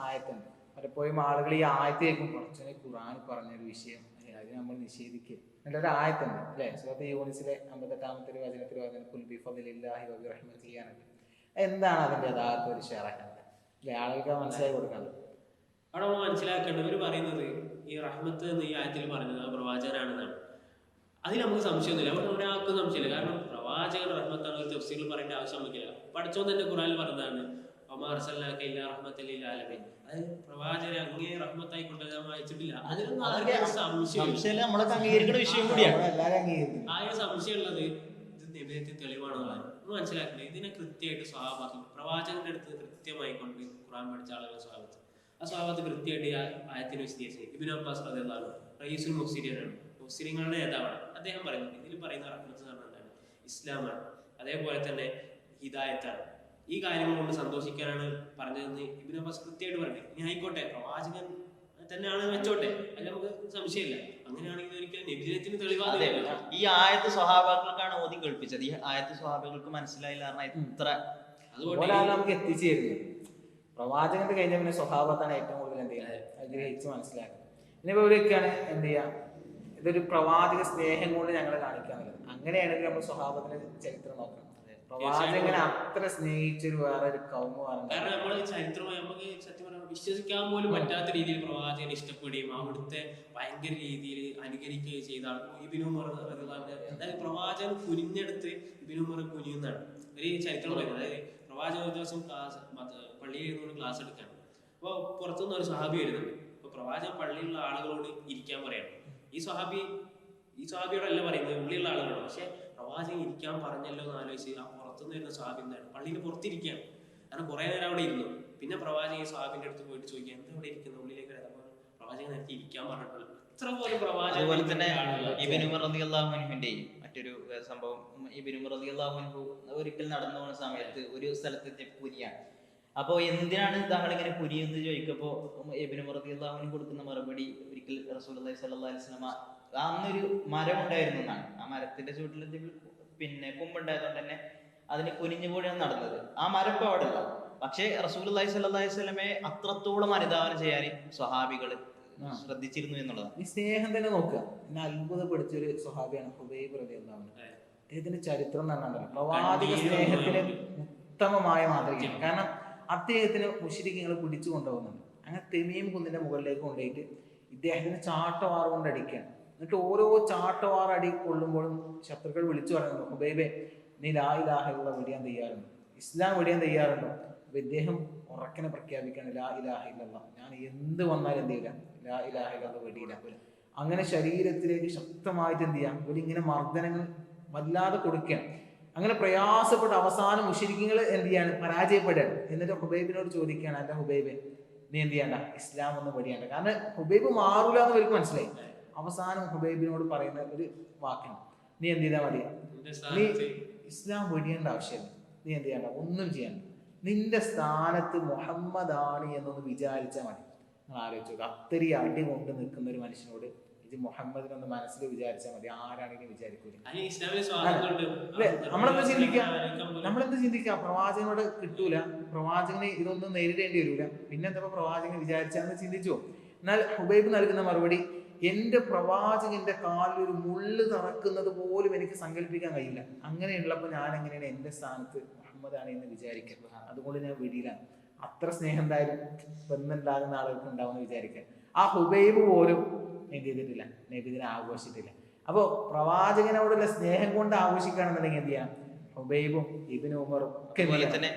ആയത്തുണ്ട്. പലപ്പോഴും ആളുകൾ ഈ ആയത്ത് കേൾക്കും, പടച്ചവനെ ഖുർആൻ പറഞ്ഞൊരു വിഷയം അത് നമ്മൾ നിഷേധിക്കുക എന്നൊരു ആയത്തുണ്ട് അല്ലെ. സൂറത്ത് യൂനിസിലെ 58-ാമത്തെ വചനത്തിൽ പറയുന്നത് ഖുൽ ബിഫദ്ലില്ലാഹി വബിറഹ്മതിഹി ആണ്. എന്താണ് അതിന്റെ യഥാർത്ഥ ഒരു ഷറഹ് അല്ലെ, ആളുകൾക്ക് മനസ്സിലാക്കി കൊടുക്കുന്നത്. അവിടെ നമ്മൾ മനസ്സിലാക്കേണ്ടത് ഇവർ പറയുന്നത് ഈ റഹ്മത്ത് എന്ന് ഈ ആയത്തിൽ പറഞ്ഞത് പ്രവാചകനാണെന്നാണ്. അതിൽ നമുക്ക് സംശയമൊന്നുമില്ല, അവിടെ ഒരാൾക്കും സംശയമില്ല. കാരണം പ്രവാചകൻ റഹ്മത്താണ്. ഒരു തഫ്സീറിൽ പറയേണ്ട ആവശ്യം നമുക്കില്ല. പഠിച്ചോൻ തന്നെ ഖുർആനിൽ പറഞ്ഞതാണ് അതായത് പ്രവാചകനെ അങ്ങേ റഹ്മത്തായി കൊണ്ട് അയച്ചിട്ടില്ല. അതിലൊന്നും ആകെ സംശയമുള്ളത് ഇത് നബിയത്തെ തെളിവാണെന്നുള്ളതാണ്. നമ്മൾ മനസ്സിലാക്കുന്നത് ഇതിനെ കൃത്യമായിട്ട് സ്വഹാബത്ത് പ്രവാചകന്റെ അടുത്ത് കൃത്യമായി കൊണ്ട് ഖുർആൻ പഠിച്ച ആളുകൾ സ്വഹാബത്ത് ആ സ്വഭാവത്ത് കൃത്യമായിട്ട് ആയത്തിന് വിശദീകരിച്ചത് ഇബ്നു അബ്ബാസ് റളിയല്ലാഹു അൻഹു റയീസുൽ മുഫ്സിരീനാണ്, മുഫ്സിരീങ്ങളുടെ നേതാവാണ്. അദ്ദേഹം പറയുന്നത് ഇതിൽ പറയുന്ന റഹ്മത്ത് എന്താണ്? ഇസ്ലാമാണ്, അതേപോലെ തന്നെ ഹിദായത്താണ്. ഈ കാര്യങ്ങൾ കൊണ്ട് സന്തോഷിക്കാനാണ് പറഞ്ഞതെന്ന് ഇബ്നു അബ്ബാസ് കൃത്യമായിട്ട് പറഞ്ഞു. ഇനി ആയിക്കോട്ടെ പ്രവാചകൻ തന്നെയാണ് വെച്ചോട്ടെ, അതിൽ നമുക്ക് സംശയമില്ല. അങ്ങനെയാണെങ്കിൽ ഒരിക്കലും നബിദിനത്തിന് തെളിവാതില്ല. ഈ ആയത്ത് സ്വഹാബാക്കൾക്കാണ് ഓതി കേൾപ്പിച്ചത്. ഈ ആയത്ത് സ്വഹാബികൾക്ക് മനസ്സിലായില്ല കാരണം ഇത്ര അതുപോലെ നമുക്ക് എത്തിച്ചേരുന്നത്. പ്രവാചകന്റെ കഴിഞ്ഞ പിന്നെ സ്വഭാവത്താണ് ഏറ്റവും കൂടുതൽ എന്ത് ചെയ്യുന്നത് ഗ്രഹിച്ച് മനസ്സിലാക്കുന്നത്. ഇനിയിപ്പോ ഇവിടെയൊക്കെയാണ് എന്ത് ചെയ്യാ, ഇതൊരു പ്രവാചക സ്നേഹം കൊണ്ട് ഞങ്ങൾ കാണിക്കാന്നുള്ളത്. അങ്ങനെയാണെങ്കിൽ നമ്മൾ സ്വഭാവത്തിന്റെ ചരിത്രം നോക്കണം. പ്രവാചകനെ അത്ര സ്നേഹിച്ചൊരു വേറെ ഒരു കൗമ് കാരണം നമ്മള് ചരിത്രമായി നമുക്ക് സത്യം പറഞ്ഞാൽ വിശ്വസിക്കാൻ പോലും പറ്റാത്ത രീതിയിൽ പ്രവാചകനെ ഇഷ്ടപ്പെടുകയും അവിടുത്തെ ഭയങ്കര രീതിയിൽ അനുകരിക്കുകയും ചെയ്ത ആൾ ഇബ്നു ഉമർ റളിയല്ലാഹു. അതായത് പ്രവാചകൻ കുനിഞ്ഞെടുത്ത് ഇബ്നു ഉമർ കുനിയുന്നതാണ് ഒരു ചരിത്രം പറയുന്നത്. അതായത് പ്രവാചകൻ ഒരു ദിവസം പള്ളിയിൽ ഇരുന്നുകൊണ്ട് ക്ലാസ് എടുക്കാണ്. അപ്പോൾ പുറത്തുനിന്ന് ഒരു സ്വഹാബി വരുന്നുണ്ട്. അപ്പോൾ പ്രവാചകൻ പള്ളിയിലുള്ള ആളുകളോട് ഇരിക്കാൻ പറയണം. ഈ സ്വഹാബിയോടല്ല പറയുന്നത്, ഉള്ളിലുള്ള ആളുകളോട്. പക്ഷെ പ്രവാചകൻ ഇരിക്കാൻ പറഞ്ഞല്ലോ എന്ന് ആലോചിച്ച് ആ പുറത്തുനിന്ന് വരുന്ന സ്വഹാബി എന്താണ് പള്ളിയിൽ പുറത്തിരിക്കുകയാണ്. കാരണം കുറെ നേരം അവിടെ ഇരുന്നു. പിന്നെ പ്രവാചകൻ ഈ സ്വഹാബിന്റെ അടുത്ത് പോയിട്ട് ചോദിക്കുക എന്താ അവിടെ ഇരിക്കുന്നത്, ഉള്ളിലേക്ക് വരാം. അപ്പോൾ പ്രവാചകൻ നേരത്തെ ഇരിക്കാൻ പറഞ്ഞിട്ടുള്ളൂ. ഇത്ര പോലും പ്രവാചകൻ. അതുപോലെ തന്നെ ഇബ്നു ഉമർ റളിയല്ലാഹു അൻഹുവിന്റെയും മറ്റൊരു സംഭവം, ഇബ്നു ഉമർ റളിയല്ലാഹു അൻഹു ഒരിക്കൽ നടന്നു പോകുന്ന സമയത്ത് ഒരു സ്ഥലത്ത് പുരിയാണ്. അപ്പോൾ എന്തിനാണ് താങ്കൾ ഇങ്ങനെ പുരിയെന്ന് ചോദിക്കപ്പോൾ ഇബ്നു ഉമർ റളിയല്ലാഹു അൻഹു കൊടുക്കുന്ന മറുപടി, ഒരിക്കൽ റസൂലുള്ളാഹി സ്വല്ലല്ലാഹു അലൈഹി വസല്ലമ അന്നൊരു മരം ഉണ്ടായിരുന്നു എന്നാണ്. ആ മരത്തിന്റെ ചുവട്ടിൽ പിന്നെ കൊമ്പുണ്ടായതുകൊണ്ട് തന്നെ അതിന് കുനിഞ്ഞുകൂടിയാണ് നടന്നത്. ആ മരം ഇപ്പൊ അവിടെ ഇല്ല. പക്ഷേ റസൂലുള്ളാഹി സ്വല്ലല്ലാഹു അലൈഹി വസല്ലമയെ അത്രത്തോളം അനുധാവനം ചെയ്യാൻ സ്വഹാബികൾ ശ്രദ്ധിച്ചിരുന്നു എന്നുള്ളതാണ്. ഈ സ്നേഹം തന്നെ നോക്കുക. എന്നെ അത്ഭുതപ്പെടുത്തിയൊരു സ്വഹാബിയാണ് ഹുബൈബ് റളിയല്ലാഹു അൻഹു. അദ്ദേഹത്തിന്റെ ചരിത്രം എന്ന് പറഞ്ഞാൽ പ്രവാചക സ്നേഹത്തിന് ഉത്തമമായ മാതൃകയാണ്. കാരണം അദ്ദേഹത്തിന് മുശ്രിക്കുകൾ പിടിച്ചു കൊണ്ടുപോകുന്നുണ്ട്. അങ്ങനെ തെമീം കുന്നിന്റെ മുകളിലേക്ക് കൊണ്ടുപോയിട്ട് ഇദ്ദേഹത്തിന് ചാട്ടവാറ് കൊണ്ട് അടിക്കുകയാണ്. എന്നിട്ട് ഓരോ ചാട്ടവാറ് അടി കൊള്ളുമ്പോഴും ശത്രുക്കൾ വിളിച്ചു പറയുന്നു, ഹുബൈബെ നീ ലാ ഇലാഹ ഇല്ലല്ലാഹ് വെടിയാൻ തയ്യാറുണ്ടോ, ഇസ്ലാം വെടിയാൻ തയ്യാറുണ്ടോ? അപ്പൊ ഇദ്ദേഹം ഉറക്കനെ പ്രഖ്യാപിക്കാണ് ലാ ഇലാഹ ഇല്ലല്ലാഹ്, ഞാൻ എന്ത് വന്നാലും എന്ത് ചെയ്യില്ല, ലാ ഇലാഹ ഇല്ലല്ലാഹ് വെടിയില്ല. അങ്ങനെ ശരീരത്തിലേക്ക് ശക്തമായിട്ട് എന്ത് ചെയ്യാം, ഇവരിങ്ങനെ മർദ്ദനങ്ങൾ വല്ലാതെ കൊടുക്കുകയാണ്. അങ്ങനെ പ്രയാസപ്പെട്ട അവസാനം മുശ്രിക്കുകൾ എന്ത് ചെയ്യാണ്, പരാജയപ്പെടുകയാണ്. എന്നിട്ട് ഹുബൈബിനോട് ചോദിക്കുകയാണ്, അല്ല ഹുബൈബെ നീ എന്ത് ചെയ്യണ്ട, ഇസ്ലാം ഒന്നും വെടിയാണ്ട. കാരണം ഹുബൈബ് മാറൂല എന്ന് അവർക്ക് മനസ്സിലായി. അവസാനം ഹുബൈബിനോട് പറയുന്ന ഒരു വാക്കാണ്, നീ എന്ത് ചെയ്താൽ മതി, നീ ഇസ്ലാം വെടിയേണ്ട ആവശ്യമില്ല, നീ എന്ത് ചെയ്യണ്ട, ഒന്നും ചെയ്യണ്ട, നിന്റെ സ്ഥാനത്ത് മുഹമ്മദ് ആണ് എന്നൊന്ന് വിചാരിച്ചാൽ മതി. നിങ്ങൾ ആലോചിച്ചു നോക്കുക, അത്രയും അടി കൊണ്ട് നിൽക്കുന്ന ഒരു മനുഷ്യനോട് ഇത് മുഹമ്മദിനൊന്ന് മനസ്സിൽ വിചാരിച്ചാൽ മതി, ആരാണെങ്കിലും വിചാരിക്കൂല. അതിന് ഇസ്ലാമിലെ സ്വാതന്ത്ര്യമുണ്ട്. അല്ലെ? നമ്മളെന്ത് ചിന്തിക്കുക, പ്രവാചകനോട് കിട്ടൂല, പ്രവാചകന് ഇതൊന്നും നേരിടേണ്ടി വരൂല, പിന്നെന്താ പ്രവാചകൻ വിചാരിച്ചാന്ന് ചിന്തിച്ചു. എന്നാൽ ഹുബൈബ് നൽകുന്ന മറുപടി, എന്റെ പ്രവാചകന്റെ കാലിൽ ഒരു മുള്ള് തറക്കുന്നത് പോലും എനിക്ക് സങ്കല്പിക്കാൻ കഴിയില്ല. അങ്ങനെയുള്ളപ്പോൾ ഞാൻ എങ്ങനെയാണ് എന്റെ സ്ഥാനത്ത് മുഹമ്മദാണ് എന്ന് വിചാരിക്കുക? അതുകൊണ്ട് ഞാൻ വിടിയിലാണ്. അത്ര സ്നേഹം എന്തായാലും ബന്ധമുണ്ടാകുന്ന ആളുകൾക്ക് ഉണ്ടാവുമെന്ന് വിചാരിക്കുക. ആ ഹുബൈബ് പോലും എന്ത് ചെയ്തിട്ടില്ല, നബിദിനെ ആഘോഷിച്ചിട്ടില്ല. അപ്പോൾ പ്രവാചകനോടുള്ള സ്നേഹം കൊണ്ട് ആഘോഷിക്കുകയാണെന്നുണ്ടെങ്കിൽ എന്ത് ചെയ്യാം? ഹുബൈബും ഇബ്നു ഉമറും ഒക്കെ തന്നെ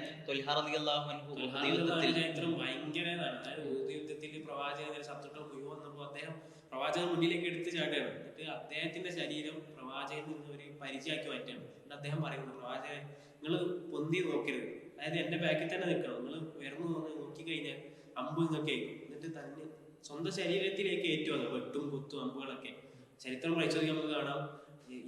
പ്രവാചകൻ ശത്രുക്കൾ മുഴുവൻ വന്നപ്പോൾ അദ്ദേഹം പ്രവാചകൻ മുന്നിലേക്ക് എടുത്ത് ചാടുകയാണ്. എന്നിട്ട് അദ്ദേഹത്തിന്റെ ശരീരം പ്രവാചകൻ നിന്ന് ഒരു പരിചയമാക്കി മാറ്റുകയാണ്. എന്നിട്ട് അദ്ദേഹം പറയുന്നു, പ്രവാചകൻ നിങ്ങൾ പൊന്തി നോക്കരുത്, അതായത് എന്റെ ബാക്കിൽ തന്നെ നിൽക്കണം, നിങ്ങൾ ഉയർന്നു നോക്കി കഴിഞ്ഞാൽ അമ്പ് ഇതൊക്കെ ആയിരിക്കും. എന്നിട്ട് തന്നെ സ്വന്തം ശരീരത്തിലേക്ക് ഏറ്റുവന്നു വെട്ടും കുത്തും അമ്പുകളൊക്കെ. ചരിത്രം പരിശോധിക്കാൻ നമുക്ക് കാണാം,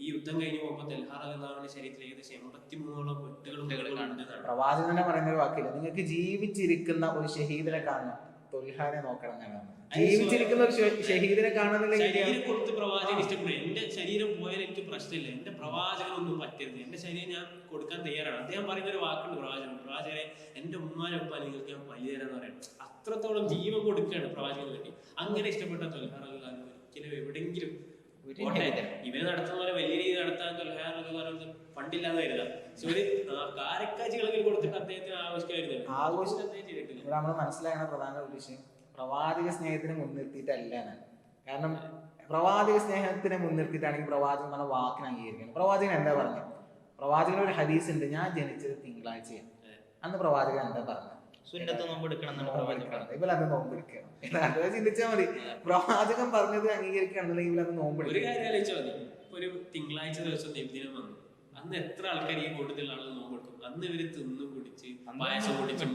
ഈ യുദ്ധം കഴിഞ്ഞ് പോകുമ്പോൾ തെൽഹാറിന്റെ ശരീരത്തിൽ ഏകദേശം 83ഓളം വെട്ടുകളും കാണുന്നതാണ്. പ്രവാചകൻ തന്നെ പറയുന്ന ഒരു വാക്കില്ല, നിങ്ങൾക്ക് ജീവിച്ചിരിക്കുന്ന ഒരു ഷഹീദിനെ കാണണം, തൊൽഹാനെ നോക്കണം എന്നാണ്. ജീവിച്ചിരിക്കുന്ന ഒരു ഷഹീദിനെ കാണുന്നില്ലെങ്കിൽ ശരീരം കൊടുത്ത് പ്രവാചകൻ ഇഷ്ടപ്പെടും. എന്റെ ശരീരം പോയാൽ എനിക്ക് പ്രശ്നമില്ല, എന്റെ പ്രവാചകനൊന്നും പറ്റരുത്, എന്റെ ശരീരം ഞാൻ കൊടുക്കാൻ തയ്യാറാണ്. അദ്ദേഹം പറയുന്ന ഒരു വാക്കുണ്ട് പ്രവാചകനെ എന്റെ ഉമ്മാനെ ഉപ്പ നിങ്ങൾക്ക് ഞാൻ പലി തരാന്ന് പറയാം. അത്രത്തോളം ജീവൻ കൊടുക്കുകയാണ് പ്രവാചകന് വേണ്ടി. അങ്ങനെ ഇഷ്ടപ്പെട്ട തൊൽഹാർ ഒരിക്കലും എവിടെങ്കിലും ഇവര് നടത്തുന്ന പോലെ വലിയ രീതിയിൽ നടത്താൻ തൊൽഹാർ ഫണ്ടില്ലാന്ന് കരുതാം. ഒരു കാരക്കാഴ്ചകളെങ്കിലും കൊടുത്തിട്ട് അദ്ദേഹത്തിന് ആഘോഷിക്കാതിരുന്നില്ല. ഇവിടെ നമ്മൾ മനസ്സിലാക്കുന്ന പ്രധാന ഉദ്ദേശം പ്രവാചക സ്നേഹത്തിനെ മുൻനിർത്തിയിട്ടല്ല. കാരണം പ്രവാചക സ്നേഹത്തിനെ മുൻനിർത്തിയിട്ടാണെങ്കിൽ പ്രവാചകൻ പറഞ്ഞ വാക്കിനെ അംഗീകരിക്കണം. പ്രവാചകൻ എന്താ പറഞ്ഞത്? പ്രവാചകൻ ഒരു ഹദീസ് ഉണ്ട്, ഞാൻ ജനിച്ചത് തിങ്കളാഴ്ചയാണ്. അന്ന് പ്രവാചകൻ എന്താ പറഞ്ഞത്? സുന്നത്ത് നോമ്പ് എടുക്കണം എന്നാണ് പ്രവാചകൻ പറഞ്ഞത്. ഇവരത് നോമ്പെടുക്കണം. ചിന്തിച്ചാൽ മതി, പ്രവാചകൻ പറഞ്ഞത് അംഗീകരിക്കുകയാണെന്നുണ്ടെങ്കിൽ ഇവരത് നോമ്പെടുക്കും. ഒരു കാര്യം ആലോചിച്ചാൽ മതി, ഒരു തിങ്കളാഴ്ച ദിവസം നബിദിനം വന്നു, അന്ന് എത്ര ആൾക്കാർ ഈ കൂട്ടത്തിൽ ആളുകൾ നോമ്പെടുക്കും? അന്ന് ഇവര് തിന്നു കുടിച്ച് പായസം കുടിച്ച്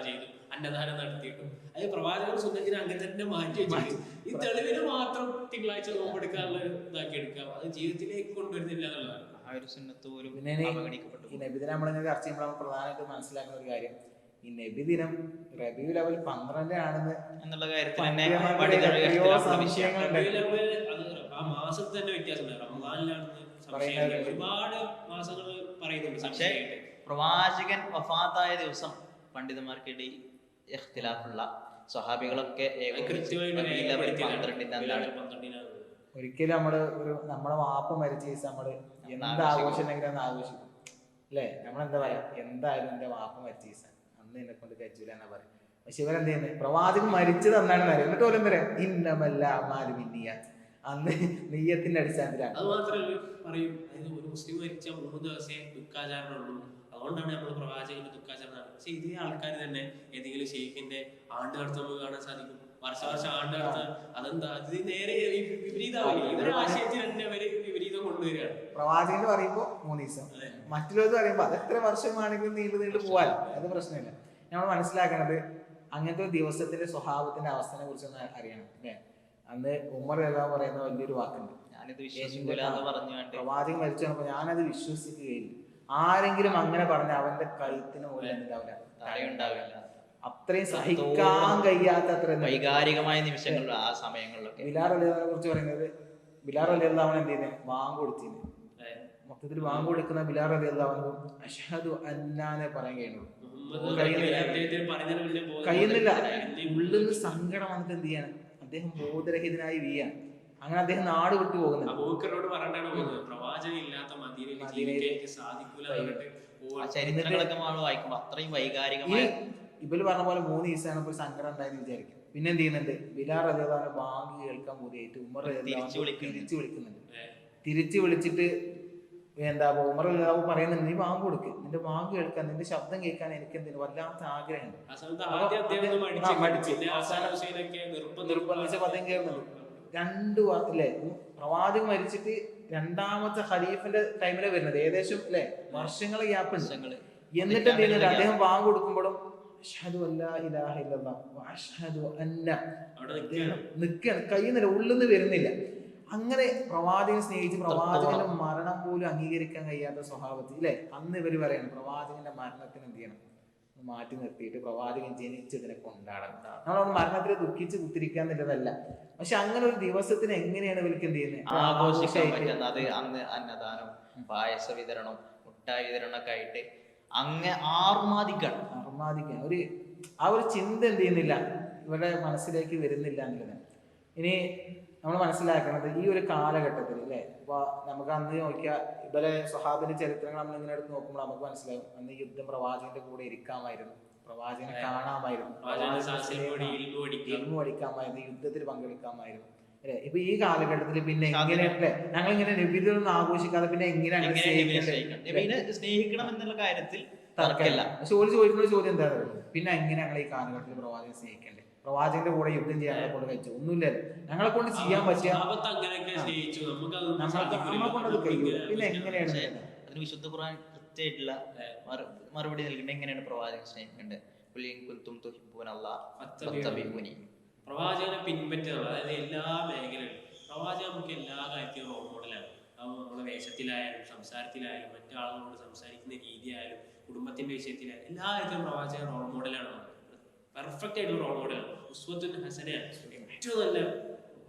ചെയ്തു, അന്നദാനം നടത്തിയിട്ടും. അത് പ്രവാചകൻ സുന്നത്തിനെ അങ്ങനെ തന്നെ മാറ്റി വെച്ചു. ഈ തെളിവിന് മാത്രം തിങ്കളാഴ്ച നോമ്പെടുക്കാനുള്ള ഇതാക്കി എടുക്കാം, അത് ജീവിതത്തിലേക്ക് കൊണ്ടുവരുന്നില്ല എന്നുള്ളതാണ്. ആ ഒരു സുന്നത്ത് പോലും പിന്നെ ഈ നബിദിനം നമ്മളിങ്ങനെ ചർച്ച ചെയ്യുമ്പോൾ നമ്മൾ പ്രധാനമായിട്ട് മനസ്സിലാക്കുന്ന ഒരു കാര്യം, ഈ നബിദിനം റബീഉൽ അവ്വൽ 12 ആണെന്ന് എന്നുള്ള കാര്യത്തിൽ ആ മാസത്തിൽ തന്നെ വ്യത്യാസമുണ്ട്. റമദാനിലാണെന്ന് ഒരുപാട് മാസങ്ങൾ പറയുന്നുണ്ട്. പക്ഷേ പ്രവാചകൻ വഫാത്തായ ദിവസം പണ്ഡിതന്മാർക്കിടയിൽ ഇഖ്തിലാഫുള്ള സ്വഹാബികളൊക്കെ ഒരിക്കലും നമ്മളെ വാപ്പ മരിച്ച ദിവസം നമ്മള് എന്ത് ആഘോഷം ഉണ്ടെങ്കിലും അന്ന് ആഘോഷിക്കും അല്ലെ? നമ്മളെന്താ പറയാ, എന്തായാലും എന്റെ വാപ്പ മരിച്ച ദിവസം അന്ന് എന്നെ കൊണ്ട് കഴിച്ചില്ല എന്നാ പറയും. പക്ഷെ ഇവരെന്ത് ചെയ്യുന്നത്? പ്രവാചകൻ മരിച്ചത് എന്നാണെന്ന് അറിയാം. എന്നിട്ട് പോലും പറയാം ഇന്നമല്ല അമാലു ബിന്നിയ്യാത്ത്, അന്ന് നെയ്യത്തിന്റെ അടിസ്ഥാനത്തിലാണ്. അത് മാത്രമല്ല പറയും, ഒരു മുസ്ലിം മരിച്ച 3 ദിവസമേ ദുഃഖാചരണമുള്ളൂ, അതുകൊണ്ടാണ് നമ്മൾ പ്രവാചകന്റെ ദുഃഖാചരണം. പക്ഷെ ഇതേ ആൾക്കാർ തന്നെ ഏതെങ്കിലും ഷെയ്ഖിന്റെ ആണ്ട് നടത്തുമ്പോൾ കാണാൻ സാധിക്കും, വർഷം ആണ്ട് നടത്താൻ. അതെന്താ? അത് നേരെ വിപരീതമാവില്ല. ഇവരുടെ ആശയത്തിൽ തന്നെ അവര് വിപരീതം കൊണ്ടുവരികയാണ്. പ്രവാചകൻ പറയുമ്പോ 3 ദിവസം, മറ്റുള്ളവർ പറയുമ്പോ അത് എത്ര വർഷമാണെങ്കിലും നീണ്ടു പോവാൻ അത് പ്രശ്നമില്ല. നമ്മൾ മനസ്സിലാക്കണത് അങ്ങനത്തെ ഒരു ദിവസത്തിന്റെ സ്വഭാവത്തിന്റെ അവസ്ഥനെ കുറിച്ചൊന്ന് അറിയണം അല്ലേ? അന്ന് ഉമർ എല്ലാം പറയുന്ന വലിയൊരു വാക്കുണ്ട്, പ്രവാചകൻ മരിച്ചു പറഞ്ഞപ്പോ ഞാനത് വിശ്വസിക്കുകയില്ല. ആരെങ്കിലും അങ്ങനെ പറഞ്ഞ അവന്റെ കഴുത്തിന് പോലെ ഉണ്ടാവില്ല. അത്രയും സഹിക്കാൻ കഴിയാത്ത അത്ര വൈകാരികമായ നിമിഷങ്ങൾ ആ സമയങ്ങളിലൊക്കെ. ബിലാൽ റളിയല്ലാഹുവിനെ കുറിച്ച് പറയുന്നത്, ബിലാൽ റളിയല്ലാഹു എന്ത് ചെയ്യുന്നത്? വാങ്ക് കൊടുത്തിന്. മൊത്തത്തിൽ വാങ്ക് കൊടുക്കുന്ന ബിലാൽ റളിയല്ലാഹു അഷ്ഹദു അന്നാനെ പറയാൻ കഴിയുന്നില്ല. ഉള്ളിൽ സങ്കടം വന്നിട്ട് എന്ത് ചെയ്യാണ്? അദ്ദേഹം ബോധരഹിതനായി വീയാണ്. അങ്ങനെ അദ്ദേഹം നാട് വിട്ടു പോകുന്നത്. ഇവര് പറഞ്ഞ പോലെ 3 ദിവസമാണ് ഇപ്പോൾ സങ്കടം ഉണ്ടായെന്ന് വിചാരിക്കും. പിന്നെ എന്ത് ചെയ്യുന്നുണ്ട്? ബിലാൽ റളിയല്ലാഹു ബാങ്ക് കേൾക്കാൻ പോയിട്ട് ഉമർ തിരിച്ചു വിളിക്കുന്നുണ്ട്. തിരിച്ചു വിളിച്ചിട്ട് എന്താ ഉമർ റളിയല്ലാഹു പറയുന്നുണ്ട്, നീ ബാങ്ക് കൊടുക്ക്, നിന്റെ ബാങ്ക് കേൾക്കാൻ, നിന്റെ ശബ്ദം കേൾക്കാൻ എനിക്ക് എന്തിനു വല്ലാത്ത ആഗ്രഹമുണ്ട്. നിർബന്ധിച്ച പദം കേൾക്കുന്നുണ്ട്. 2 അല്ലേ പ്രവാചകൻ മരിച്ചിട്ട് 2ാമത്തെ ഖലീഫിന്റെ ടൈമിലെ വരുന്നത്, ഏകദേശം അല്ലെ വർഷങ്ങൾ ഗ്യാപ്പ്. എന്നിട്ട് എന്ത് ചെയ്യുന്നുണ്ട്? അദ്ദേഹം ബാങ്ക് കൊടുക്കുമ്പോഴും അഷ്ഹദു അല്ലാ ഇലാഹ ഇല്ലല്ലാഹ് വഅഷ്ഹദു അന്ന നിൽക്കുകയാണ്, കഴിയുന്നില്ല, ഉള്ളിന്ന് വരുന്നില്ല. അങ്ങനെ പ്രവാചകൻ സ്നേഹിച്ച് പ്രവാചകന്റെ മരണം പോലും അംഗീകരിക്കാൻ കഴിയാത്ത സ്വഭാവത്തിൽ അല്ലെ അന്ന് ഇവര് പറയണം പ്രവാചകന്റെ മരണത്തിന് എന്ത് ചെയ്യണം? മാറ്റി നിർത്തിയിട്ട് പ്രവാചകൻ ജനിച്ചതിനെ കൊണ്ടാടണം. നമ്മളവിടെ മരണത്തിൽ ദുഃഖിച്ച് കുത്തിരിക്കുക എന്നുള്ളതല്ല. പക്ഷെ അങ്ങനെ ഒരു ദിവസത്തിന് എങ്ങനെയാണ് ഇവർക്ക് എന്ത് ചെയ്യുന്നത് ആഘോഷിക്കാൻ പറ്റുന്നത്? അത് അന്ന് അന്നദാനം, പായസ വിതരണം, മുട്ടായി വിതരണമൊക്കെ ആയിട്ട് അങ്ങ് ആർമാദിക്കണം. ഒരു ആ ഒരു ചിന്ത എന്ത് ചെയ്യുന്നില്ല, ഇവരുടെ മനസ്സിലേക്ക് വരുന്നില്ല എന്നുള്ളത്. ഇനി നമ്മൾ മനസ്സിലാക്കുന്നത് ഈ ഒരു കാലഘട്ടത്തിൽ അല്ലേ, ഇപ്പൊ നമുക്ക് അന്ന് നോക്കിയാൽ ഇവരെ സ്വഹാബിന്റെ ചരിത്രങ്ങൾ നമ്മൾ ഇങ്ങനെ എടുത്ത് നോക്കുമ്പോൾ നമുക്ക് മനസ്സിലാവും, അന്ന് യുദ്ധം പ്രവാചകന്റെ കൂടെ ഇരിക്കാമായിരുന്നു, പ്രവാചകനെ കാണാമായിരുന്നു, ഇൽമു പഠിക്കാമായിരുന്നു, യുദ്ധത്തിൽ പങ്കെടുക്കാമായിരുന്നു അല്ലെ. ഇപ്പൊ ഈ കാലഘട്ടത്തിൽ പിന്നെ എങ്ങനെയല്ലേ ഞങ്ങളിങ്ങനെ നബിദിനൊന്നും ആഘോഷിക്കാതെ പിന്നെ എങ്ങനെയാണ് സ്നേഹിക്കണം എന്നുള്ള കാര്യത്തിൽ തർക്കമില്ല. പക്ഷെ ഒരു ചോദിക്കുന്ന ചോദ്യം എന്താ പറയുക, പിന്നെ എങ്ങനെ ഞങ്ങൾ ഈ കാലഘട്ടത്തിൽ പ്രവാചകനെ സ്നേഹിക്കണ്ടേ? പ്രവാചകന്റെ കൂടെ യുദ്ധം ചെയ്യാൻ ഞങ്ങളെ കൊണ്ട് കഴിച്ചു ഒന്നുമില്ലല്ലോ, ഞങ്ങളെ കൊണ്ട് ചെയ്യാൻ പറ്റിയ നമ്മളെ കൊണ്ടത് കഴിയും. പിന്നെ എങ്ങനെയാണ് അതിന് വിശുദ്ധ ഖുർആൻ കൃത്യമായിട്ടുള്ള മറുപടി നൽകേണ്ടത് എങ്ങനെയാണ് പ്രവാചകൻ സ്നേഹിക്കേണ്ടത്? പ്രവാചകനെ പിൻപറ്റുക, അതായത് എല്ലാ മേഖലകളിലും പ്രവാചകൻ നമുക്ക് എല്ലാ കാര്യത്തിലും റോൾ മോഡലാണ്. അത് നമ്മുടെ വേഷത്തിലായാലും സംസാരത്തിലായാലും മറ്റു ആളുകളോട് സംസാരിക്കുന്ന രീതിയായാലും കുടുംബത്തിന്റെ വിഷയത്തിലായാലും എല്ലാ കാര്യത്തിലും പ്രവാചകൻ റോൾ മോഡലാണ്. പെർഫെക്റ്റ് ആയിട്ടുള്ള റോൾ മോഡലാണ്. ഉസ്വത്തുൻ ഹസനയാണ്, ഏറ്റവും നല്ല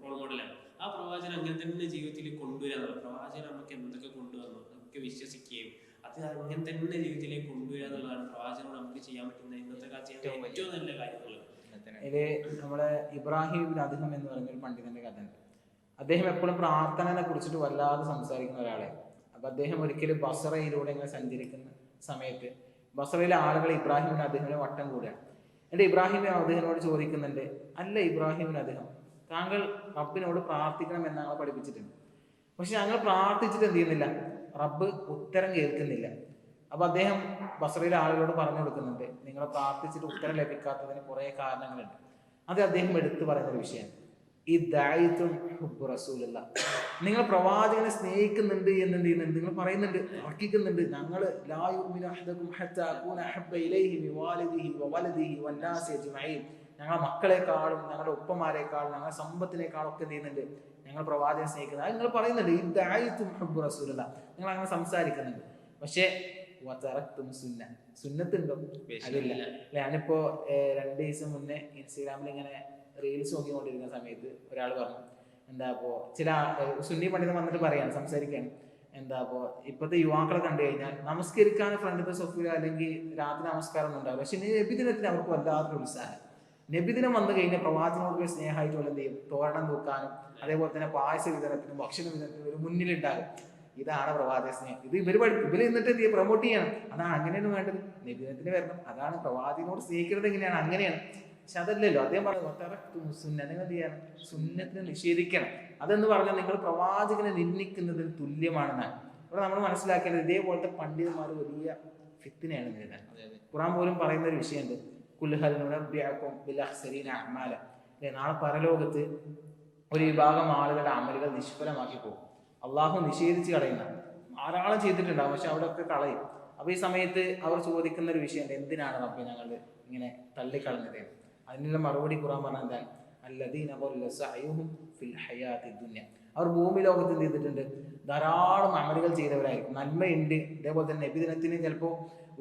റോൾ മോഡലാണ്. ആ പ്രവാചകൻ അങ്ങനെ തന്നെ ജീവിതത്തിൽ കൊണ്ടുവരാന്നുള്ളത്. പ്രവാചകൻ നമുക്ക് എന്തൊക്കെ കൊണ്ടുവന്നു നമുക്ക് വിശ്വസിക്കുകയും അത് അങ്ങനെ തന്നെ ജീവിതത്തിലേക്ക് കൊണ്ടുവരിക എന്നുള്ളതാണ് പ്രവാചകനോട് നമുക്ക് ചെയ്യാൻ പറ്റുന്ന ഇന്നത്തെ കാലത്ത് ഏറ്റവും നല്ല കാര്യങ്ങൾ. ഇതില് നമ്മളെ ഇബ്രാഹിം ഇബ്നു അദ്ഹം എന്ന് പറയുന്ന ഒരു പണ്ഡിതന്റെ കഥ ഉണ്ട്. അദ്ദേഹം എപ്പോഴും പ്രാർത്ഥനയെ കുറിച്ചിട്ട് വല്ലാതെ സംസാരിക്കുന്ന ഒരാളെ. അപ്പൊ അദ്ദേഹം ഒരിക്കലും ബസറയിലൂടെ ഇങ്ങനെ സഞ്ചരിക്കുന്ന സമയത്ത് ബസറയിലെ ആളുകൾ ഇബ്രാഹിം ഇബ്നു അദ്ഹമിനെ വട്ടം കൂടുകയാണ്. എന്നിട്ട് ഇബ്രാഹിം അദ്ദേഹത്തിനോട് ചോദിക്കുന്നുണ്ട്, അല്ല ഇബ്രാഹിം ഇബ്നു അദ്ഹം, താങ്കൾ റബ്ബിനോട് പ്രാർത്ഥിക്കണം എന്ന് ഞങ്ങളെ പഠിപ്പിച്ചിട്ടുണ്ട്, പക്ഷെ ഞങ്ങൾ പ്രാർത്ഥിച്ചിട്ട് എന്ത് ചെയ്യുന്നില്ല, റബ്ബ് ഉത്തരം കേൾക്കുന്നില്ല. അപ്പൊ അദ്ദേഹം ബസറയിലെ ആളുകളോട് പറഞ്ഞു കൊടുക്കുന്നുണ്ട്, നിങ്ങൾ പ്രാർത്ഥിച്ചിട്ട് ഉത്തരം ലഭിക്കാത്തതിന് കുറെ കാരണങ്ങളുണ്ട്. അത് അദ്ദേഹം എടുത്തു പറയുന്ന ഒരു വിഷയമാണ്. ഈ ദായിത്വം ഹുബ്ബു റസൂലുള്ള, നിങ്ങൾ പ്രവാചകനെ സ്നേഹിക്കുന്നുണ്ട് എന്ന് എന്ത് ചെയ്യുന്നുണ്ട്, നിങ്ങൾ പറയുന്നുണ്ട്, തർക്കിക്കുന്നുണ്ട്. ഞങ്ങൾ ലാ യുഅ്മിനു അഹദുകും ഹത്താ അകൂന അഹബ്ബ ഇലൈഹി മിൻ വാലിദിഹി വവലദിഹി വന്നാസി അജ്മഈൻ, ഞങ്ങളുടെ മക്കളെക്കാളും ഞങ്ങളുടെ ഉപ്പമാരെക്കാളും ഞങ്ങളുടെ സമ്പത്തിനേക്കാളും ഒക്കെ എന്ത് ചെയ്യുന്നുണ്ട്, ഞങ്ങൾ പ്രവാചകനെ സ്നേഹിക്കുന്നത്. അത് നിങ്ങൾ പറയുന്നുണ്ട്, ഈ ദായിത്വം ഹുബ്ബു റസൂലുള്ള, നിങ്ങൾ അങ്ങനെ സംസാരിക്കുന്നുണ്ട്. പക്ഷേ സുന്നത്തുണ്ടോ? അതില്ല. ഞാനിപ്പോ 2 ദിവസം മുന്നേ ഇൻസ്റ്റാഗ്രാമിൽ ഇങ്ങനെ റീൽസ് നോക്കിക്കൊണ്ടിരിക്കുന്ന സമയത്ത് ഒരാൾ പറഞ്ഞു, എന്താ അപ്പോ ചില സുന്നി പണ്ഡിതൻ വന്നിട്ട് പറയാണ്, സംസാരിക്കുകയാണ്, എന്താ അപ്പോ ഇപ്പോഴത്തെ യുവാക്കളെ കണ്ടു കഴിഞ്ഞാൽ നമസ്കരിക്കാൻ ഫ്രണ്ടിത്തെ സൊഫില അല്ലെങ്കിൽ രാത്രി നമസ്കാരം ഒന്നും ഉണ്ടാവില്ല, പക്ഷെ നബിദിനത്തിന് അവർക്ക് വല്ലാത്തൊരു ഉത്സാഹം. നബിദിനം വന്നു കഴിഞ്ഞാൽ പ്രവാചകനോട് സ്നേഹമായിട്ടുള്ള എന്ത് ചെയ്യും, തോരണം തൂക്കാനും അതേപോലെ തന്നെ പായസ വിതരണത്തിനും ഭക്ഷണ വിതരണത്തിനും ഒരു മുന്നിലുണ്ടാകും. ഇതാണ് പ്രവാചക സ്നേഹം. ഇത് ഇവര് എന്നിട്ട് എന്ത് ചെയ്യും, പ്രൊമോട്ട് ചെയ്യണം. അതാണ് അങ്ങനെയാണ് വേണ്ടത്, നബിദിനത്തിന് വരണം. അതാണ് പ്രവാചകനോട് സ്നേഹിക്കുന്നത്. എങ്ങനെയാണ്? അങ്ങനെയാണ്. പക്ഷെ അതല്ലല്ലോ അദ്ദേഹം പറഞ്ഞു, സുന്നതിനെ എന്ത് ചെയ്യണം, സുന്നത്തിനെ നിഷേധിക്കണം. അതെന്ന് പറഞ്ഞാൽ നിങ്ങൾ പ്രവാചകനെ നിന്ദിക്കുന്നതിന് തുല്യമാണെന്നാണ്. ഇവിടെ നമ്മൾ മനസ്സിലാക്കേണ്ടത് ഇതേപോലത്തെ പണ്ഡിതന്മാർ വലിയ ഫിത്തിനെയാണ് നേരിടുന്നത്. ഖുർആൻ പോലും പറയുന്ന ഒരു വിഷയമുണ്ട്, കുൽഹൽ നുനബ്ബിഅകും ബിൽ അഖ്സരീന അഅ്മാല. നാളെ പരലോകത്ത് ഒരു വിഭാഗം ആളുകളുടെ അമലുകൾ നിഷ്ഫലമാക്കി പോകും. അള്ളാഹു നിഷേധിച്ച് കളയുന്ന ധാരാളം ചെയ്തിട്ടുണ്ടാവും, പക്ഷെ അവിടെ ഒക്കെ കളയും. അപ്പൊ ഈ സമയത്ത് അവർ ചോദിക്കുന്ന ഒരു വിഷയമുണ്ട്, എന്തിനാണ് റബ്ബേ ഞങ്ങൾ ഇങ്ങനെ തള്ളിക്കളഞ്ഞത്? അതിനുള്ള മറുപടി ഖുർആൻ പറഞ്ഞാൽ എന്താണ്, അല്ലദീന ളല്ല സഅയുഹും ഫിൽ ഹയാത്തി ദുനിയ. അവർ ഭൂമി ലോകത്ത് എന്ത് ചെയ്തിട്ടുണ്ട്, ധാരാളം അമലുകൾ ചെയ്തവരായിരിക്കും, നന്മയുണ്ട്. ഇതേപോലെ തന്നെ നബിദിനത്തിന് ചിലപ്പോൾ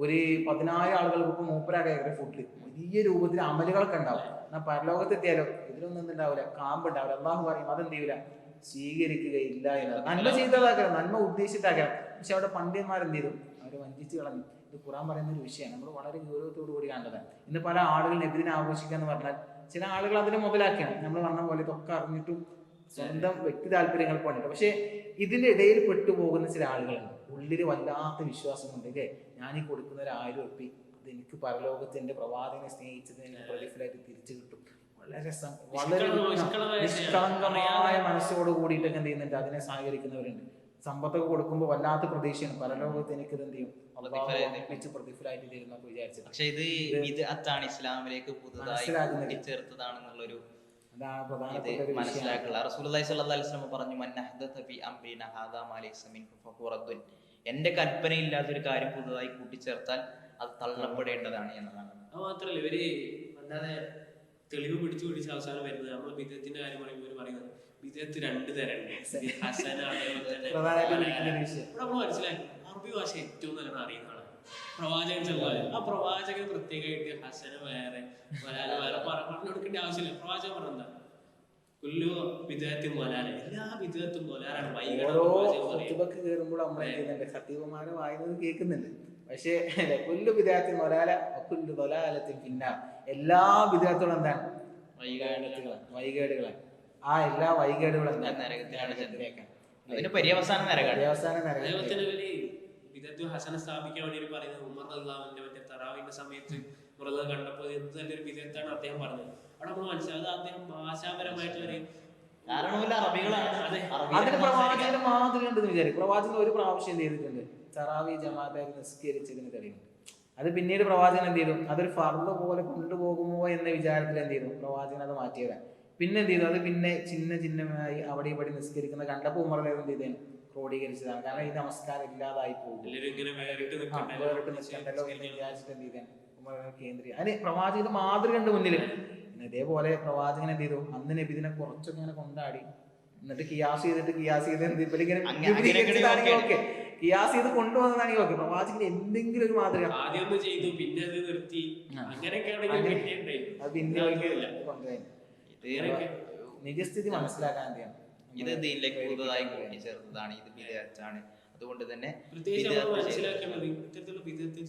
ഒരു 10,000 ആളുകൾക്ക് മൂപ്പരാകെ ഫുഡ് വലിയ രൂപത്തിൽ അമലുകളൊക്കെ ഉണ്ടാവും. എന്നാൽ പരലോകത്തെത്തിയാലോ ഇതിലൊന്നും ഉണ്ടാവില്ല, കാമ്പുണ്ടാവില്ല. അള്ളാഹു പറയും അതെന്ത് ചെയ്യൂല, സ്വീകരിക്കുകയില്ല എന്നത്. നന്മ ചെയ്തതാക്കണം, നന്മ ഉദ്ദേശിച്ചിട്ടാക്കണം. പക്ഷെ അവിടെ പണ്ഡിതന്മാരെന്ത് ചെയ്തു, അവർ വഞ്ചിച്ച് കളഞ്ഞു. ഇത് ഖുർആൻ പറയുന്ന ഒരു വിഷയമാണ്, നമ്മൾ വളരെ ഗൗരവത്തോടു കൂടി കാണേണ്ടതാണ്. ഇന്ന് പല ആളുകൾ നബിദിനെ ആഘോഷിക്കുക എന്ന് പറഞ്ഞാൽ ചില ആളുകൾ അതിനെ മുതലാക്കിയാണ്. നമ്മൾ പറഞ്ഞ പോലെ ഇതൊക്കെ അറിഞ്ഞിട്ടും സ്വന്തം വ്യക്തി താല്പര്യങ്ങൾക്ക് വേണ്ടിയിട്ട്. പക്ഷെ ഇതിന്റെ ഇടയിൽ പെട്ടുപോകുന്ന ചില ആളുകളുണ്ട്, ഉള്ളിൽ വല്ലാത്ത വിശ്വാസമുണ്ട്, അല്ലേ, ഞാൻ ഈ കൊടുക്കുന്ന ഒരു 1000 ഉറുപ്പിക അത് എനിക്ക് പരലോകത്തിന്റെ പ്രവാചകനെ സ്നേഹിച്ചതിന് പ്രതിഫലമായിട്ട് തിരിച്ചു കിട്ടും. വളരെ വളരെ നിഷ്കളങ്കമായ മനസ്സോട് കൂടിയിട്ടൊക്കെ എന്ത് ചെയ്യുന്നുണ്ട്, അതിനെ സഹകരിക്കുന്നവരുണ്ട്. സമ്പത്തൊക്കെ കൊടുക്കുമ്പോൾ വല്ലാത്ത പ്രതീക്ഷയാണ്, പരലോകത്ത് എനിക്കിത് എന്ത് ചെയ്യും, പ്രതിഫലമായിട്ട് തരുന്നൊക്കെ വിചാരിച്ചത്. പക്ഷെ ഇത് ബിദ്അത്താണ്, ഇസ്ലാമിലേക്ക് പുതുതായി ചേർത്തതാണെന്നുള്ളൊരു അതാണ് പ്രധാനപ്പെട്ട ഒരു മനസ്സിലാക്കുക. റസൂലുള്ളാഹി സ്വല്ലല്ലാഹു അലൈഹി വസല്ലം പറഞ്ഞു, മൻ അഹ്ദത ഫീ അംരിനാ ഹാദാ മാ ലൈസ മിൻഹു ഫഹുവ റദ്ദുൻ. എന്റെ കൽപ്പനയില്ലാത്ത ഒരു കാര്യം പുതുതായി കൂട്ടിച്ചേർത്താൽ അത് തള്ളപ്പെടേണ്ടതാണ് എന്നതാണ്. അത് മാത്രമല്ല, ഇവര് അല്ലാതെ തെളിവ് പിടിച്ചു അവസാനം വരുന്നത് നമ്മൾ ബിദ്അത്തിന്റെ കാര്യം പറയുമ്പോൾ ഇവർ പറയുന്നത് ബിദ്അത്ത് 2 തരമുണ്ട്, ഹസന. അതേപോലെ തന്നെ നമ്മൾ മനസ്സിലാക്കി അറബി ഭാഷ ഏറ്റവും നല്ലോണം അറിയുന്നതാണ്. പ്രവാചകൻ ചെല്ലാതെ ആ പ്രവാചകൻ പ്രത്യേകമായിട്ട് ഹസന വേറെ വേറെ പറഞ്ഞു കൊടുക്കേണ്ട ആവശ്യമില്ല. പ്രവാചകൻ പറഞ്ഞെന്താ കുല്ലു വിദേഹത്തും കൊലാല, എല്ലാ വിദേഹത്തും കൊലാലാണ്. ഓരോ ഖുതുബക്ക് കയറുമ്പോൾ നമ്മൾ എന്ത് ചെയ്യുന്നുണ്ട്, ഖത്തീബുമാരെ വായുന്നത് കേൾക്കുന്നുണ്ട്. പക്ഷേ കുല്ലു വിദേഹത്തിൽ കൊലാല കുല്ലു തൊലാലത്തിൽ പിന്നെ എല്ലാ വിദേഹത്തോളം എന്താണ് വൈകേടുകളാണ്. ആ എല്ലാ വൈകേടുകളും നരകത്തിലേക്കാണ്. അതിന് പര്യവസാനം അതേപോലെ തന്നെ ഇവര് വിദഗ്ധ ഹസന സ്ഥാപിക്കാൻ വേണ്ടി പറയുന്നത് ഉമർ റളിയല്ലാഹുവിന്റെ മറ്റേ തറാവീന്റെ സമയത്ത് മുറത് കണ്ടപ്പോൾ എന്ത് നല്ലൊരു വിദഗ്ധാണ് അദ്ദേഹം പറഞ്ഞത്. അവിടെ നമ്മൾ മനസ്സിലായത് അദ്ദേഹം ഭാഷാപരമായിട്ടൊരു അതിന് പ്രവാചകന് മാതൃക ഉണ്ടെന്ന് വിചാരിക്കും. പ്രവാചകൻ ഒരു പ്രാവശ്യം എന്ത് ചെയ്തിട്ടുണ്ട്, തറാവി ജമാഅത്തായി നിസ്കരിച്ചതിന് തെളിവുണ്ട്. അത് പിന്നീട് പ്രവാചകൻ എന്ത് ചെയ്തു, അതൊരു ഫർദ് പോലെ കൊണ്ടുപോകുമോ എന്ന വിചാരത്തിൽ എന്ത് ചെയ്തു, പ്രവാചകൻ അത് മാറ്റിയതാണ്. പിന്നെ എന്ത് ചെയ്തു, അത് പിന്നെ ചിഹ്നമായി അവിടെ ഇവിടെ നിസ്കരിക്കുന്നത് കണ്ടപ്പോൾ ഉമർ എന്ത് ചെയ്തേ ക്രോഡീകരിച്ചതാണ്. കാരണം ഈ നമസ്കാരം ഇല്ലാതായി പോകും, വേറിട്ട് നിൽക്കണ്ടല്ലോ എന്ന് വിചാരിച്ചിട്ട് എന്ത് ചെയ്തേ ഉമർ കേന്ദ്രീയ. അതിന് പ്രവാചകന് മാതൃക ഉണ്ട് മുന്നിൽ. പിന്നെ ഇതേപോലെ പ്രവാചകൻ എന്ത് ചെയ്തു, അന്ന് നബി ഇതിനെ കുറച്ചൊക്കെ ഇങ്ങനെ കൊണ്ടാടി, എന്നിട്ട് കിയാസ് ചെയ്ത് എന്ത് ഓക്കെ കിയാസ് ചെയ്ത് കൊണ്ടുവന്നതാണെങ്കിൽ ഓക്കെ. പ്രവാചകന് എന്തെങ്കിലും ഒരു മാതൃക ആദ്യം ചെയ്തു, പിന്നെ അത് നിർത്തി, അത് പിന്നെ കൊണ്ടുപോയി. നിജസ്ഥിതി മനസ്സിലാക്കാൻ എന്താണ് ഇത് ദീനിലേക്ക് പുതുതായി കൂട്ടിച്ചേർത്തതാണ്, ഇത് ബിദ്അത്താണ്. അതുകൊണ്ട് തന്നെ പ്രത്യേകിച്ച് മനസ്സിലാക്കേണ്ടത് ഇത്തരത്തിലുള്ള ബിദ്അത്ത്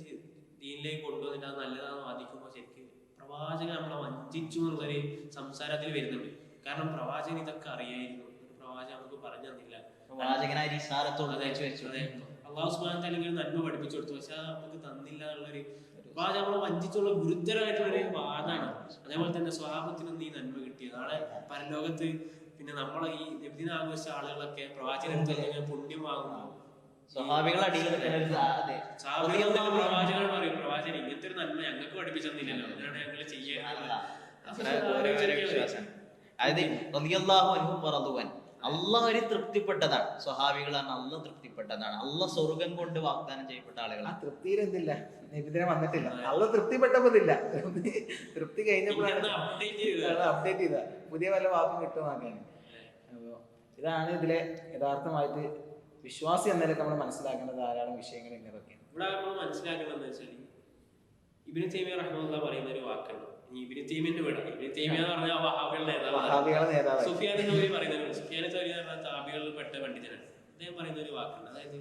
ദീനിലേക്ക് കൊണ്ടുവന്നിട്ട് അത് നല്ലതാണെന്ന് വാദിക്കുമ്പോൾ ശരിക്കും പ്രവാചകൻ നമ്മളെ വഞ്ചിച്ചു എന്നുള്ളൊരു സംസാരത്തിൽ വരുന്നുണ്ട്. കാരണം പ്രവാചകൻ ഇതൊക്കെ അറിയായിരുന്നു, പ്രവാചകൻ നമുക്ക് പറഞ്ഞു തന്നില്ല. അള്ളാഹു സുബ്ഹാനഹു വ തആല ഒരു നന്മ പഠിപ്പിച്ചു കൊടുത്തു, പക്ഷെ നമുക്ക് തന്നില്ല എന്നുള്ളൊരു പ്രവാചകൻ നമ്മളെ വഞ്ചിച്ചുള്ള ഗുരുതരമായിട്ടുള്ളൊരു വാദമാണ്. അതേപോലെ തന്നെ സ്വഹാബത്തിനൊന്നും ഈ നന്മ കിട്ടിയ നാളെ പരലോകത്ത് പിന്നെ നമ്മളെ ഈ നബിദിന ആഘോഷിച്ച ആളുകളൊക്കെ പ്രവാചകൻ പുണ്യം വാങ്ങുന്നു. പ്രവാചകൻ പറയും, പ്രവാചകൻ ഇങ്ങനത്തെ ഒരു നന്മ ഞങ്ങൾക്ക് പഠിപ്പിച്ചു തന്നില്ലല്ലോ, അതിനാണ് ഞങ്ങൾ ചെയ്യാൻ. അള്ളാഹ് ഒരു തൃപ്തിപ്പെട്ടതാണ്. സ്വഹാബികളാണ് അള്ളാഹ് തൃപ്തിപ്പെട്ടതാണ്. അള്ളാഹ് സ്വർഗം കൊണ്ട് വാഗ്ദാനം ചെയ്യപ്പെട്ട ആളുകൾ. ആ തൃപ്തിയിൽ എന്തില്ല, നബിദിനം വന്നിട്ടില്ല. അള്ളാഹ് തൃപ്തിപ്പെട്ടപ്പോഴില്ല, തൃപ്തി കഴിഞ്ഞപ്പോഴാണ് അപ്ഡേറ്റ് ചെയ്ത പുതിയ വല്ല വാക്കും കിട്ടുന്നതാണ്. അപ്പോൾ ഇതാണ് ഇതിലെ യഥാർത്ഥമായിട്ട് വിശ്വാസി എന്നതിലൊക്കെ നമ്മൾ മനസ്സിലാക്കേണ്ട ധാരാളം വിഷയങ്ങൾ ഇങ്ങനെയൊക്കെ. ഇവിടെ നമ്മൾ മനസ്സിലാക്കേണ്ടതെന്ന് വെച്ചാൽ ഇബ്നു തൈമിയ്യ റഹ്മത്തുള്ളാഹി പറയുന്ന ഒരു വാക്കാണ്. ഇബ്നു തൈമിയ്യന്റെ വീട്, ഇബ്നു തൈമിയ്യ എന്ന് പറഞ്ഞാൽ വഹാബികളുടെ നേതാവ്. സുഫിയാൻ തൗരി പറയുന്നത്, സുഫിയാൻ തൗരി എന്ന് പറഞ്ഞാൽ താബികളിൽ പെട്ട പണ്ഡിതനാണ്. അദ്ദേഹം പറയുന്ന ഒരു വാക്കാണ്, അതായത്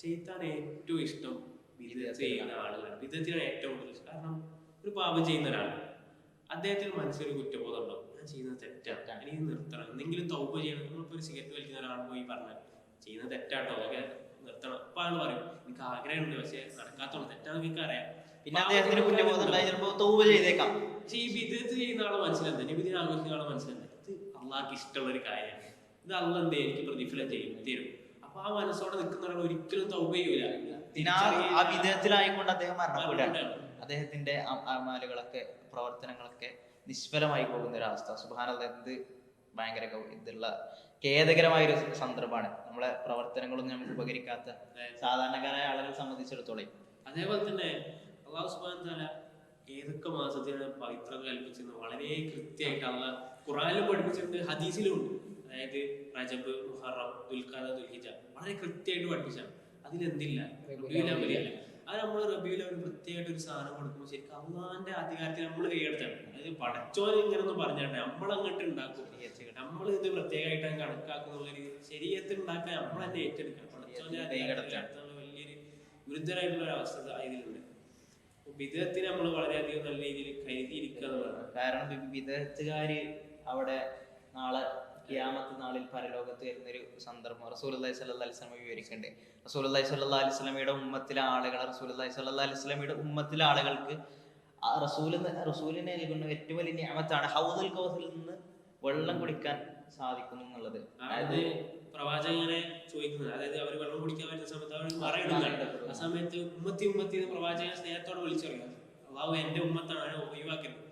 ശൈത്താൻ ഏറ്റവും ഇഷ്ടം ബിദ്അത്ത് ചെയ്യുന്ന ആളുകളാണ്. ബിദ്അത്തിനാണ് ഏറ്റവും കൂടുതൽ. കാരണം ഒരു പാപം ചെയ്യുന്ന ഒരാളാണ്, അദ്ദേഹത്തിന് മനസ്സിലൊരു കുറ്റബോധം ഉണ്ടാവും, ഞാൻ ചെയ്യുന്നത് തെറ്റാണ്, എനിക്ക് നിർത്തണം, എന്തെങ്കിലും തൗബ ചെയ്യണം. നമ്മളിപ്പോൾ ഒരു സിഗരറ്റ് വലിക്കുന്ന ഒരാൾ പോയി പറഞ്ഞാൽ ചെയ്യുന്നത് തെറ്റാട്ടോ, അതൊക്കെ നിർത്തണം. അപ്പൊ ആള് പറയും എനിക്ക് ആഗ്രഹമുണ്ട്, പക്ഷെ നടക്കാത്തോളം തെറ്റാന്ന് എനിക്ക് അറിയാം. പിന്നെ അദ്ദേഹത്തിന് കുറ്റബോധം ഉണ്ടായി ചിലപ്പോൾ തൗബ ചെയ്തേക്കാം. പക്ഷെ ഈ ബിദ്അത്ത് ചെയ്യുന്ന ആളെ മനസ്സിലെന്താ, നബിദിനം ആഘോഷിക്കുന്ന ആളെ മനസ്സിലെന്താ, ഇത് അള്ളാഹ്ക്ക് ഇഷ്ടമുള്ള ഒരു കാര്യമാണ്, ഇത് അള്ളാഹ് എന്തേ എനിക്ക് പ്രതിഫലം ചെയ്യും തരും. അപ്പൊ ആ മനസ്സോടെ നിൽക്കുന്ന ഒരാൾ ഒരിക്കലും തൗബ ചെയ്യൂല. ആ വിധത്തിലായിക്കൊണ്ട് അദ്ദേഹം മരണപ്പെടുകയാണ്. അദ്ദേഹത്തിന്റെ അമാലുകളൊക്കെ പ്രവർത്തനങ്ങളൊക്കെ നിഷ്ഫലമായി പോകുന്ന ഒരു അവസ്ഥ. സുബ്ഹാനല്ലാഹ്, എന്ത് ഭയങ്കര ഇതുള്ള ഖേദകരമായൊരു സന്ദർഭമാണ്. നമ്മളെ പ്രവർത്തനങ്ങളൊന്നും നമുക്ക് ഉപകരിക്കാത്ത സാധാരണക്കാരായ ആളുകളെ സംബന്ധിച്ചിടത്തോളം. അതേപോലെ തന്നെ അല്ലാഹു സുബ്ഹാനഹു വ തആല ഏതൊക്കെ മാസത്തിനാണ് പവിത്രത കൽപ്പിച്ചെന്ന് വളരെ കൃത്യമായിട്ട് അള്ളാഹ് ഖുർആനിലും പഠിപ്പിച്ചിട്ടുണ്ട്, ഹദീസിലും ഉണ്ട്. അതായത് റജബ്, മുഹറം, ദുൽഖഅദ, ദുൽഹിജ്ജ വളരെ കൃത്യമായിട്ട് പഠിപ്പിച്ചാണ്. അതിലെന്തില്ല, റബീഉൽ അവ്വലില്ല. അത് നമ്മൾ റബീഉൽ അവ്വൽ പ്രത്യേകമായിട്ട് ഒരു സാധനം കൊടുക്കുമ്പോൾ ശരിക്കും അള്ളാഹിന്റെ അധികാരത്തിൽ നമ്മൾ കൈയെടുത്താണ്. അതായത് പടച്ചോനെ ഇങ്ങനൊന്നും പറഞ്ഞാണ്ട് നമ്മൾ അങ്ങോട്ട് ഉണ്ടാക്കും, നമ്മൾ ഇത് പ്രത്യേകമായിട്ട് കണക്കാക്കുന്നുള്ളൊരു ശരീരത്തിൽ ഉണ്ടാക്കാൻ നമ്മൾ തന്നെ ഏറ്റെടുക്കണം. പടച്ചോന്റെ അധികാരത്തിലുള്ള വലിയൊരു ഗുരുതരമായിട്ടുള്ള ഒരു അവസ്ഥ ഇതിലുണ്ട്. ബിദ്അത്തിനെ നമ്മൾ വളരെയധികം നല്ല രീതിയിൽ കരുതിയിരിക്കുക എന്നുള്ളതാണ്. കാരണം ബിദ്അത്തുകാര് അവിടെ നാളെ ഖിയാമത്ത് നാളിൽ പരലോകത്ത് വരുന്നൊരു സന്ദർഭം റസൂലുള്ളാഹി സ്വല്ലല്ലാഹി അലൈഹി വസല്ലം വിവരിക്കുന്നുണ്ട്. റസൂലുള്ളാഹി സ്വല്ലല്ലാഹി അലൈഹി വസല്ലമയുടെ ഉമ്മത്തിലെ ആളുകൾ, റസൂലുള്ളാഹി സ്വല്ലല്ലാഹി അലൈഹി വസല്ലമയുടെ ഉമ്മത്തിലെ ആളുകൾക്ക് റസൂലിനെ നൽകുന്ന ഏറ്റവും വലിയ നിഅമത്താണ് ഹൗദുൽ കൗസറിൽ നിന്ന് വെള്ളം കുടിക്കാൻ സാധിക്കുന്നു എന്നുള്ളത്. അതായത് പ്രവാചകനെ ചോദിക്കുന്നത്, അതായത് അവർ വെള്ളം കുടിക്കാൻ വരുന്ന സമയത്ത് അവർ പറയുന്നുണ്ട്, ആ സമയത്ത് ഉമ്മത്തി പ്രവാചകനെ സ്നേഹത്തോടെ വിളിച്ചു പറയുന്നത്, അള്ളാഹു എന്റെ ഉമ്മത്താണ് അവനെ ഒഴിവാക്കുന്നത്.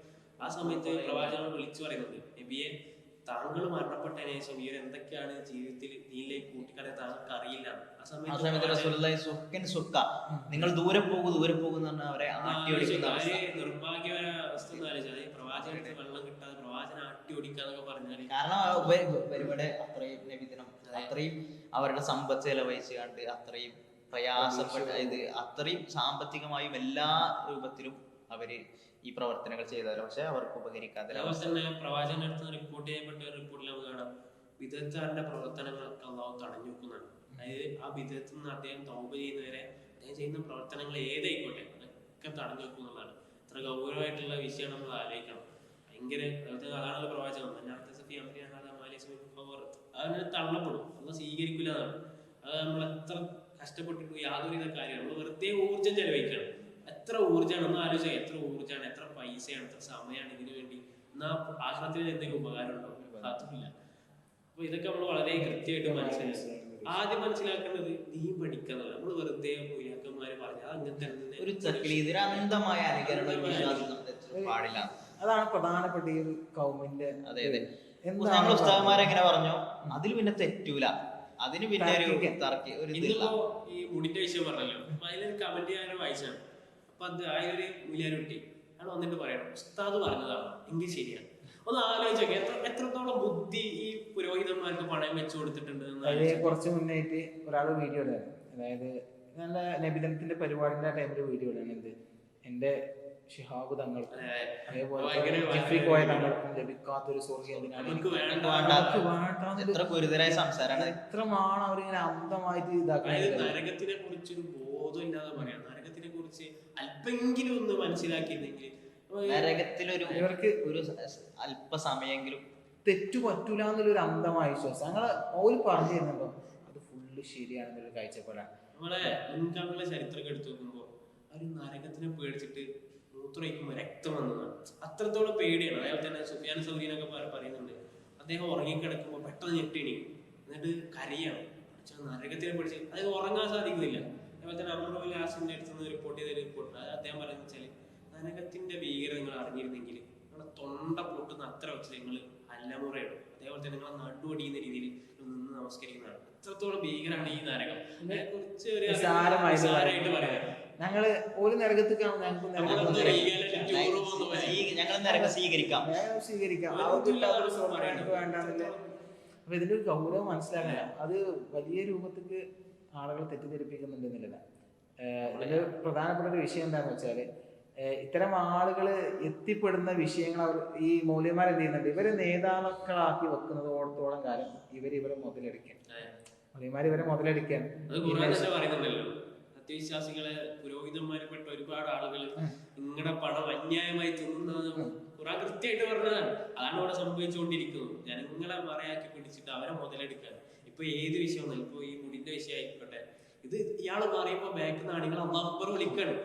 ആ സമയത്ത് പ്രവാചകൻ വിളിച്ചു പറയുന്നത്, നബിയെ താങ്കൾ മരണപ്പെട്ടതിന് ശേഷം ഇവർ എന്തൊക്കെയാണ് ജീവിതത്തിൽ നീലേക്ക് കൂട്ടിക്കാണെ താങ്കൾക്ക് അറിയില്ല. ആ സമയത്ത് നിങ്ങൾ ദൂരെ പോകുന്ന അവരെ നിർഭാഗ്യമായ അവസ്ഥ എന്ന് ആലോചിച്ചാൽ പ്രവാചകർക്ക് വെള്ളം കിട്ടാതെ പ്രവാചകൻ ആട്ടി ഓടിക്കാന്നൊക്കെ പറഞ്ഞാല്, കാരണം ഇവിടെ അത്രയും നബിദിനം അത്രയും അവരുടെ സമ്പത്ത് ചെലവഴിച്ച് കണ്ട് അത്രയും പ്രയാസപ്പെട്ട ഇത് അത്രയും സാമ്പത്തികമായും എല്ലാ രൂപത്തിലും അവര് ഈ പ്രവർത്തനങ്ങൾ ചെയ്താലും പക്ഷെ അവർക്ക് ഉപകരിക്കാത്ത അതേപോലെ തന്നെ പ്രവാചകന്റെ അടുത്ത് റിപ്പോർട്ട് ചെയ്യപ്പെട്ട ഒരു റിപ്പോർട്ടിൽ നമുക്ക് കാണാം വിദഗ്ധരുടെ പ്രവർത്തനങ്ങളൊക്കെ അള്ളാഹു തടഞ്ഞു വെക്കുന്നതാണ്. അതായത് ആ വിദഗ്ധത്തിൽ നിന്ന് അദ്ദേഹം തൗബ ചെയ്യുന്നവരെ അദ്ദേഹം ചെയ്യുന്ന പ്രവർത്തനങ്ങൾ ഏതായിക്കോട്ടെ അതൊക്കെ തടഞ്ഞു വെക്കും എന്നുള്ളതാണ്. അത്ര ഗൗരവമായിട്ടുള്ള വിഷയമാണ് നമ്മൾ ആലോചിക്കണം. ഭയങ്കര അതാണ് പ്രവാചകം അതിനെ തള്ളപ്പെടും, നമ്മൾ സ്വീകരിക്കില്ല എന്നാണ്. അത് നമ്മൾ എത്ര കഷ്ടപ്പെട്ടിട്ട് യാതൊരുവിധ കാര്യമാണ് നമ്മൾ വെറുതെ ഊർജ്ജം ചെലവഴിക്കണം. എത്ര ഊർജ്ജമാണ് ഒന്ന് ആലോചിച്ചാൽ, എത്ര ഊർജ്ജമാണ്, എത്ര പൈസയാണ്, എത്ര സമയമാണ് ഇതിനു വേണ്ടി. എന്നാ ആശ്രമത്തിന് എന്തെങ്കിലും ഉപകാരം ഉണ്ടോ? അതുമില്ല. അപ്പൊ ഇതൊക്കെ നമ്മൾ വളരെ കൃത്യമായിട്ട് മനസ്സിലാക്കി ആദ്യം മനസ്സിലാക്കേണ്ടത് നീ പഠിക്കുന്നത് നമ്മൾ വെറുതെ പൂയാക്കന്മാര് പറഞ്ഞത് അങ്ങനെ തന്നെ ഒരു തക്ലീദ്, അന്ധമായ അനുകരണം പാടില്ല. അതാണ് പ്രധാനപ്പെട്ട ഈ ഒരു കൗമിന്റെ. അതെ അതെ, ഞങ്ങൾ ഉസ്താദന്മാരെങ്ങനെ പറഞ്ഞു അതിൽ പിന്നെ തെറ്റൂല, അതിന് പിന്നെ ഒരു ഇതിപ്പോ ഈ മുടിന്റെ വിഷയം പറഞ്ഞല്ലോ, അപ്പൊ അതിലൊരു കമന്റ് ചെയ്യാനും വായിച്ചാണ്. അപ്പൊ അത് ആയൊരു മുലിയാരുട്ടി ആണ് വന്നിട്ട് പറയണം ഉസ്താദ് പറഞ്ഞതാണ് എങ്കിൽ ശരിയാണ്. ഒന്ന് ആലോചിച്ചൊക്കെ എത്രത്തോളം ബുദ്ധി ഈ പുരോഹിതന്മാർക്ക് പണയം വെച്ചു കൊടുത്തിട്ടുണ്ട്. കുറച്ച് മുന്നായിട്ട് ഒരാൾ വീഡിയോ ഇടാണ്, അതായത് നല്ല നബിദിനത്തിന്റെ പരിപാടിന്റെ ടൈമില് വീഡിയോ ഇടാണ്. എന്ത് എന്റെ ഷിഹാബ് തങ്ങൾക്കും അതേപോലെ ജിഫ്രി കോയ തങ്ങൾക്കും ലഭിക്കാത്തൊരു സ്വർഗ്ഗം എന്തിനാണ്, എത്ര ഗുരുതരായ സംസാരമാണ്. എത്രമാണ് അവരിങ്ങനെ അന്ധമായിട്ട് ഇതാക്കുന്നത്. നരകത്തിനെ കുറിച്ചൊരു ബോധം ഇല്ലാതെ പറയാം. നരകത്തിനെ കുറിച്ച് അല്പെങ്കിലും ഒന്ന് മനസ്സിലാക്കിയിരുന്നെങ്കിൽ നരകത്തിലൊരു ഇവർക്ക് ഒരു അല്പസമയെങ്കിലും തെറ്റു പറ്റൂല എന്നുള്ളൊരു അന്ധമായ വിശ്വാസം ഞങ്ങള് ഓര് പറഞ്ഞു തരുന്നുണ്ടോ അത് ഫുള്ള് ശരിയാണെന്നൊരു കാഴ്ചപ്പാടാണ്. നമ്മളെ മുൻകാലങ്ങളിലെ ചരിത്രമൊക്കെ എടുത്തു നോക്കുമ്പോ ഒരു നരകത്തിനെ പേടിച്ചിട്ട് മൂത്രമൊഴിക്കുമ്പോൾ രക്തം വന്നതാണ്. അത്രത്തോളം പേടിയാണ്. അതേപോലെ തന്നെ സുഫിയാൻ സൗരിനൊക്കെ പറയുന്നുണ്ട്, അദ്ദേഹം ഉറങ്ങിക്കിടക്കുമ്പോൾ പെട്ടെന്ന് ഞെട്ടിണിക്കും, എന്നിട്ട് കരയാണ്. നരകത്തിനെ പേടിച്ച് അതായത് ഉറങ്ങാൻ സാധിക്കുന്നില്ല. അതേപോലെ തന്നെ അമറുൽ ഹാസിന്റെ അടുത്ത് റിപ്പോർട്ട് ചെയ്ത റിപ്പോർട്ട് അദ്ദേഹം പറയുന്നത് വെച്ചാൽ നരകത്തിന്റെ ഭീകരത നിങ്ങൾ അറിഞ്ഞിരുന്നെങ്കിൽ നിങ്ങളെ തൊണ്ട പൊട്ടുന്ന അത്ര വെച്ച് നിങ്ങൾ അല്ലമുറയിടും. അതേപോലെ തന്നെ നിങ്ങളെ നടുവടിയുന്ന രീതിയിൽ നിന്ന് നമസ്കരിക്കുന്നതാണ്. അത്രത്തോളം ഭീകരമാണ് ഈ നരകം. അതിനെ കുറിച്ച് ഒരു നിസ്സാരമായിട്ട് പറയാം. ഞങ്ങള് ഒരു നരകത്തിൽ സ്വീകരിക്കാം. വേണ്ടെന്നില്ല. അപ്പൊ ഇതിന്റെ ഒരു ഗൗരവം മനസ്സിലാക്കില്ല. അത് വലിയ രൂപത്തിക്ക് ആളുകൾ തെറ്റിദ്ധരിപ്പിക്കുന്നുണ്ടെന്നില്ല. ഇതിന്റെ പ്രധാനപ്പെട്ട ഒരു വിഷയം എന്താണെന്ന് വെച്ചാല് ഇത്തരം ആളുകൾ എത്തിപ്പെടുന്ന വിഷയങ്ങൾ അവർ ഈ മൗലവിമാർ എന്ത് ചെയ്യുന്നുണ്ട്, ഇവരെ നേതാക്കളാക്കി വെക്കുന്നത് ഓടത്തോളം കാലം ഇവരെ മുതലെടുക്കാൻ മൗലവിമാർ ഇവരെ മുതലെടുക്കാൻ സത്യവിശ്വാസികളെ പുരോഹിതന്മാരിൽപ്പെട്ട ഒരുപാട് ആളുകൾ നിങ്ങളുടെ പണം അന്യായമായി തിന്നുന്നത് ഖുർആൻ കൃത്യമായിട്ട് പറഞ്ഞതാണ്. അതാണ് ഇവിടെ സംഭവിച്ചുകൊണ്ടിരിക്കുന്നത്. ജനങ്ങളെ മറയാക്കി പിടിച്ചിട്ട് അവരെ മുതലെടുക്കാൻ. ഇപ്പൊ ഏത് വിഷയം ഇപ്പൊ ഈ മുടിന്റെ വിഷയം ആയിക്കോട്ടെ, ഇത് ഇയാള് മാറിയപ്പോ ബാക്ക് നാണികൾ അല്ലാഹു അക്ബർ വിളിക്കണം.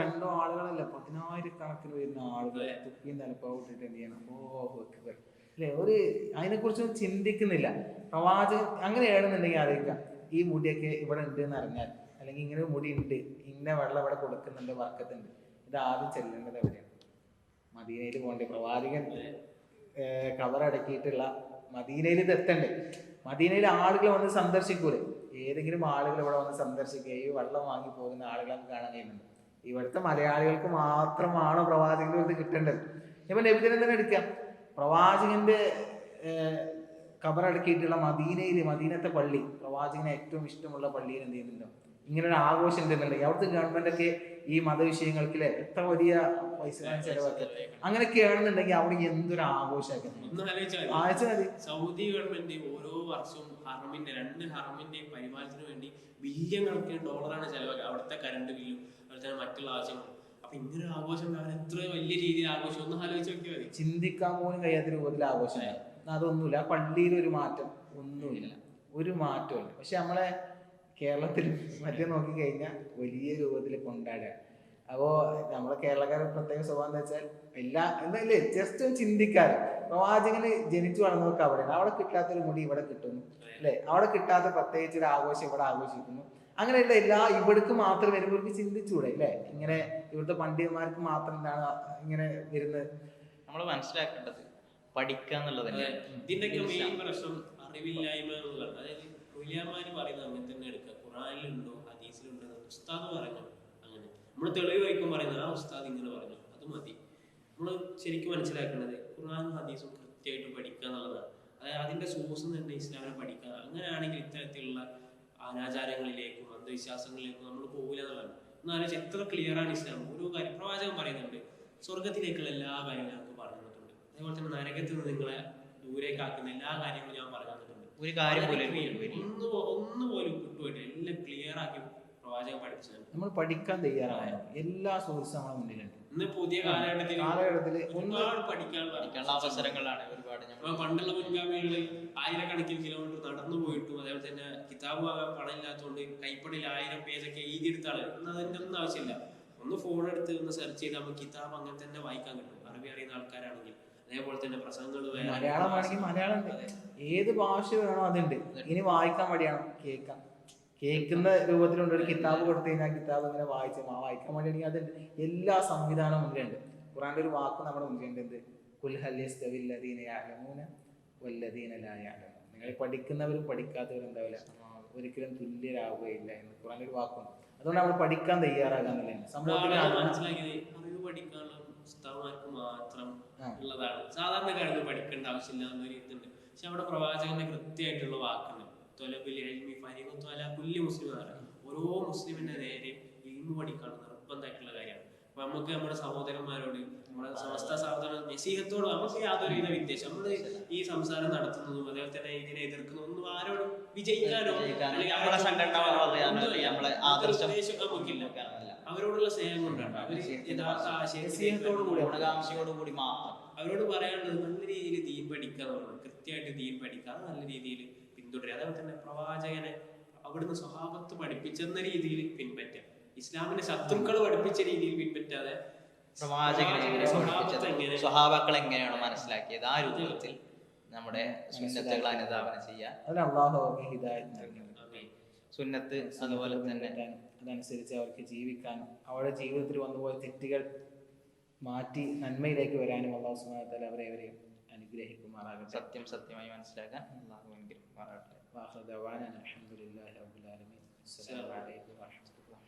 രണ്ടോ ആളുകളല്ല 10,000 വരുന്ന ആളുകളെ തുപ്പിയും തലപ്പാവിട്ടിട്ട് എന്ത് ചെയ്യണം അല്ലേ? ഒരു അതിനെ കുറിച്ചൊന്നും ചിന്തിക്കുന്നില്ല. പ്രവാചകൻ അങ്ങനെയാണെന്നുണ്ടെങ്കിൽ ആലോചിക്കാം, ഈ മുടിയൊക്കെ ഇവിടെ ഉണ്ട് എന്ന് അറിഞ്ഞാൽ, അല്ലെങ്കിൽ ഇങ്ങനെ മുടി ഉണ്ട്, ഇന്ന വെള്ളം ഇവിടെ കൊടുക്കുന്നുണ്ട്, വർക്കത്തുണ്ട്, ഇത് ആദ്യം ചെല്ലേണ്ടത് എവിടെയാണ്? മദീനയിൽ പോകണ്ടേ? പ്രവാചകൻ കവറടക്കിയിട്ടുള്ള മദീനയിൽ ഇത് എത്തണ്ടേ? മദീനയിൽ ആളുകൾ വന്ന് സന്ദർശിക്കൂലേ? ഏതെങ്കിലും ആളുകൾ ഇവിടെ വന്ന് സന്ദർശിക്കുക, ഈ വെള്ളം വാങ്ങി പോകുന്ന ആളുകളൊക്കെ കാണാൻ കഴിയുന്നുണ്ട്. ഇവിടുത്തെ മലയാളികൾക്ക് മാത്രമാണോ പ്രവാചകന്റെ ഇത് കിട്ടേണ്ടത്? ഇപ്പൊ നബിദിനം തന്നെ എടുക്കാം. പ്രവാചകന്റെ ഖബറടക്കിയിട്ടുള്ള മദീനത്തെ പള്ളി, പ്രവാചകന് ഏറ്റവും ഇഷ്ടമുള്ള പള്ളിയിൽ എന്ത് ചെയ്യുന്നുണ്ടോ ഇങ്ങനെ ഒരു ആഘോഷം ഉണ്ടെന്നുണ്ടെങ്കിൽ അവിടുത്തെ ഗവൺമെന്റ് ഒക്കെ ഈ മതവിഷയങ്ങൾക്കില്ലേ എത്ര വലിയ പൈസ ചെലവാക്കുക. അങ്ങനെയൊക്കെയാണെന്നുണ്ടെങ്കിൽ അവിടെ എന്തൊരു ആഘോഷമാക്കുന്നത്. സൗദി ഗവൺമെന്റ് ഓരോ വർഷവും രണ്ട് ഹറമിന്റെയും പരിപാലനത്തിന് വേണ്ടി ബില്യൺ കണക്കിന് ഡോളറാണ് ചെലവാക്കുക. അവിടുത്തെ കറണ്ട് ബില്ലും അതുപോലെ തന്നെ മറ്റുള്ള ആവശ്യങ്ങളും. അപ്പൊ ഇങ്ങനെ ആഘോഷം എത്ര വലിയ രീതിയിൽ ആഘോഷം ഒന്ന് ആലോചിച്ച് നോക്കിയാൽ മതി. ചിന്തിക്കാൻ പോലും കഴിയാത്ത രൂപത്തിൽ ആഘോഷമായി. അതൊന്നുമില്ല. പള്ളിയിൽ ഒരു മാറ്റം ഒന്നുമില്ല, ഒരു മാറ്റമില്ല. പക്ഷെ നമ്മളെ കേരളത്തിൽ മറ്റേ നോക്കിക്കഴിഞ്ഞാൽ വലിയ രൂപത്തിൽ കൊണ്ടാടുക. അപ്പോ നമ്മളെ കേരളക്കാരുടെ പ്രത്യേക സ്വഭാവം എന്താ വെച്ചാൽ എന്തായാലും ജസ്റ്റ് ചിന്തിക്കാറ്. പ്രവാചകന് ജനിച്ചു വളർന്നതൊക്കെ അവിടെയാണ്. അവിടെ കിട്ടാത്തൊരു മുടി ഇവിടെ കിട്ടുന്നു അല്ലെ? അവിടെ കിട്ടാത്ത പ്രത്യേകിച്ച് ഒരു ആഘോഷം ഇവിടെ ആഘോഷിക്കുന്നു. അങ്ങനെയുള്ള എല്ലാ ഇവിടേക്ക് മാത്രം വരുമ്പോൾ ചിന്തിച്ചൂടെ അല്ലെ? ഇങ്ങനെ ഇവിടുത്തെ പണ്ഡിതന്മാർക്ക് മാത്രം എന്താണ് ഇങ്ങനെ വരുന്നത്? നമ്മൾ മനസ്സിലാക്കേണ്ടത് പഠിക്കുക എന്നുള്ളത്. ഇതിന്റെയൊക്കെ മെയിൻ പ്രശ്നം അറിവില്ലായ്മ എന്നുള്ളതാണ്. അതായത് മുലിയാമാര് പറയുന്നത് അങ്ങനെ തന്നെ എടുക്കുക. ഖുറാനിലുണ്ടോ ഹദീസിലുണ്ടോ ഉസ്താദ് പറഞ്ഞു, അങ്ങനെ നമ്മൾ തെളിവ് വയ്ക്കും പറയുന്നത് ആ ഉസ്താദ് ഇങ്ങനെ പറഞ്ഞു, അത് മതി. നമ്മൾ ശരിക്കും മനസ്സിലാക്കേണ്ടത് ഖുറാനും ഹദീസും കൃത്യമായിട്ട് പഠിക്കുക എന്നുള്ളതാണ്. അതായത് അതിന്റെ സോഴ്സ് തന്നെ ഇസ്ലാമിനെ പഠിക്കുക. അങ്ങനെയാണെങ്കിൽ ഇത്തരത്തിലുള്ള അനാചാരങ്ങളിലേക്കും അന്ധവിശ്വാസങ്ങളിലേക്കും നമ്മൾ പോകില്ല എന്നുള്ളതാണ്. എന്നാലും എത്ര ക്ലിയർ ആണ് ഇസ്ലാം. ഓരോ കാര്യം പ്രവാചകൻ പറയുന്നുണ്ട്, സ്വർഗത്തിലേക്കുള്ള എല്ലാ കാര്യങ്ങളും ഞങ്ങൾക്ക് പറഞ്ഞു തന്നിട്ടുണ്ട്, അതേപോലെ തന്നെ നരകത്തിൽ നിന്ന് നിങ്ങളെ ദൂരേക്കാക്കുന്ന എല്ലാ കാര്യങ്ങളും ഞാൻ പറഞ്ഞു തന്നിട്ടുണ്ട്. ഒരു കാര്യം പോലും ഒന്നുപോലും വിട്ടുപോയിട്ട് എല്ലാം ക്ലിയർ ആക്കി പ്രവാചകൻ പഠിപ്പിച്ചതാണ്. നമ്മൾ പഠിക്കാൻ തയ്യാറാണ്. എല്ലാ സോഴ്സും നമ്മുടെ മുന്നിലുണ്ട്. ഇന്ന് പുതിയ കാലഘട്ടത്തിൽ ഒരുപാട് പഠിക്കാനുള്ള അവസരങ്ങളാണ് ഒരുപാട്. പണ്ടുള്ള മുൻഗാമികള് ആയിരക്കണക്കിന് കിലോമീറ്റർ നടന്നു പോയിട്ടും അതേപോലെ തന്നെ കിതാബ് വാങ്ങാൻ പണമില്ലാത്തതുകൊണ്ട് കൈപ്പടിയിൽ 1000 പേജൊക്കെ എഴുതിയെടുത്ത ആള്. എന്നാൽ അതിന്റെ ഒന്നും ആവശ്യമില്ല. ഒന്ന് ഫോൺ എടുത്ത് ഒന്ന് സെർച്ച് ചെയ്താൽ നമുക്ക് കിതാബ് അങ്ങനെ തന്നെ വായിക്കാൻ കിട്ടും. അറബി അറിയുന്ന ആൾക്കാരാണെങ്കിൽ അതേപോലെ തന്നെ പ്രസംഗങ്ങൾ മലയാളം വേണമെങ്കിൽ മലയാളം ഉണ്ട്, ഏത് ഭാഷ വേണോ അതുണ്ട്. ഇനി വായിക്കാൻ മടിയാണോ കേൾക്കുന്ന രൂപത്തിലുണ്ട്. ഒരു കിതാബ് കൊടുത്തു കഴിഞ്ഞാൽ കിതാബ് ഇങ്ങനെ വായിക്കാൻ വേണ്ടിയാണെങ്കിൽ അതുണ്ട്. എല്ലാ സംവിധാനവും മുന്നിലുണ്ട്. ഖുറാന്റെ ഒരു വാക്ക് നമ്മുടെ മുന്നിലുണ്ട്, എന്ത് ഖുൽ ഹൽ യസ്തവിൽ ലദീന യഅലമൂന വല്ലദീന ലാ യഅലമൂൻ. നിങ്ങൾ പഠിക്കുന്നവരും പഠിക്കാത്തവരും എന്താവില്ല, ഒരിക്കലും തുല്യരാവുകയില്ല എന്ന് ഖുറാന്റെ ഒരു വാക്കുണ്ട്. അതുകൊണ്ട് നമ്മൾ പഠിക്കാൻ തയ്യാറാകാന്നുള്ളതാണ് സമൂഹത്തിൽ മനസ്സിലാക്കിയത്. അറിവ് പഠിക്കാനുള്ള പുസ്തകമാർക്ക് മാത്രം ഉള്ളതാണ്. സാധാരണക്കാർക്ക് പഠിക്കേണ്ട ആവശ്യമില്ല എന്നൊരു ഇതുണ്ട്. പക്ഷെ അവിടെ പ്രവാചകന്റെ കൃത്യമായിട്ടുള്ള വാക്കുണ്ട്, ഓരോ മുസ്ലിമിന്റെ നേരെ ഇൽമു പഠിക്കാനുള്ള നിർബന്ധമായിട്ടുള്ള കാര്യമാണ്. അപ്പൊ നമുക്ക് നമ്മുടെ സഹോദരന്മാരോട്, നമ്മുടെ സമസ്ത സഹോദര നസീഹത്തോട് നമുക്ക് യാതൊരുവിധ വിദ്വേഷം, നമ്മള് ഈ സംസാരം നടത്തുന്നതും അതേപോലെ തന്നെ ഇതിനെ എതിർക്കുന്നതും ഒന്നും ആരോടും വിജയിക്കാനോ നമുക്കില്ല. അവരോടുള്ള സ്നേഹം കൊണ്ടാണ്. അവര് യഥാർത്ഥ ആശയത്തോടുകൂടി അവരോട് പറയാനുള്ളത് നല്ല രീതിയിൽ ദീൻ പഠിക്കുക എന്നുള്ളത്, കൃത്യമായിട്ട് ദീൻ പഠിക്കാതെ നല്ല രീതിയിൽ പിന്തുടരുക. അതേപോലെ തന്നെ പ്രവാചകനെ അവിടുന്ന് സ്വഹാബത്ത് പഠിപ്പിച്ചെന്ന രീതിയിൽ പിൻപറ്റുക. ഇസ്ലാമിന്റെ ശത്രുക്കൾ പഠിപ്പിച്ച രീതിയിൽ പിൻപറ്റാതെ സ്വഹാബാക്കൾ എങ്ങനെയാണ് മനസ്സിലാക്കിയത് ആ രൂപത്തിൽ നമ്മുടെ സുന്നത്തുകൾ അനുധാവനം ചെയ്യാൻ സുന്നത്ത്, അതുപോലെ തന്നെ അതനുസരിച്ച് അവർക്ക് ജീവിക്കാനും അവരുടെ ജീവിതത്തിൽ വന്നുപോയ തെറ്റുകൾ മാറ്റി നന്മയിലേക്ക് വരാനും അല്ലാഹു സുബ്ഹാനഹു വ തആല അവരെവരെയും അനുഗ്രഹിക്കുമാറാകട്ടെ. സത്യമായി മനസ്സിലാക്കാൻ അല്ലാഹു അനുഗ്രഹിക്കുമാറാകട്ടെ. വാഖിറു ദഅവാനാ അൽഹംദുലില്ലാഹി റബ്ബിൽ ആലമീൻ. അസ്സലാമു അലൈക്കും വറഹ്മത്തുള്ളാഹി.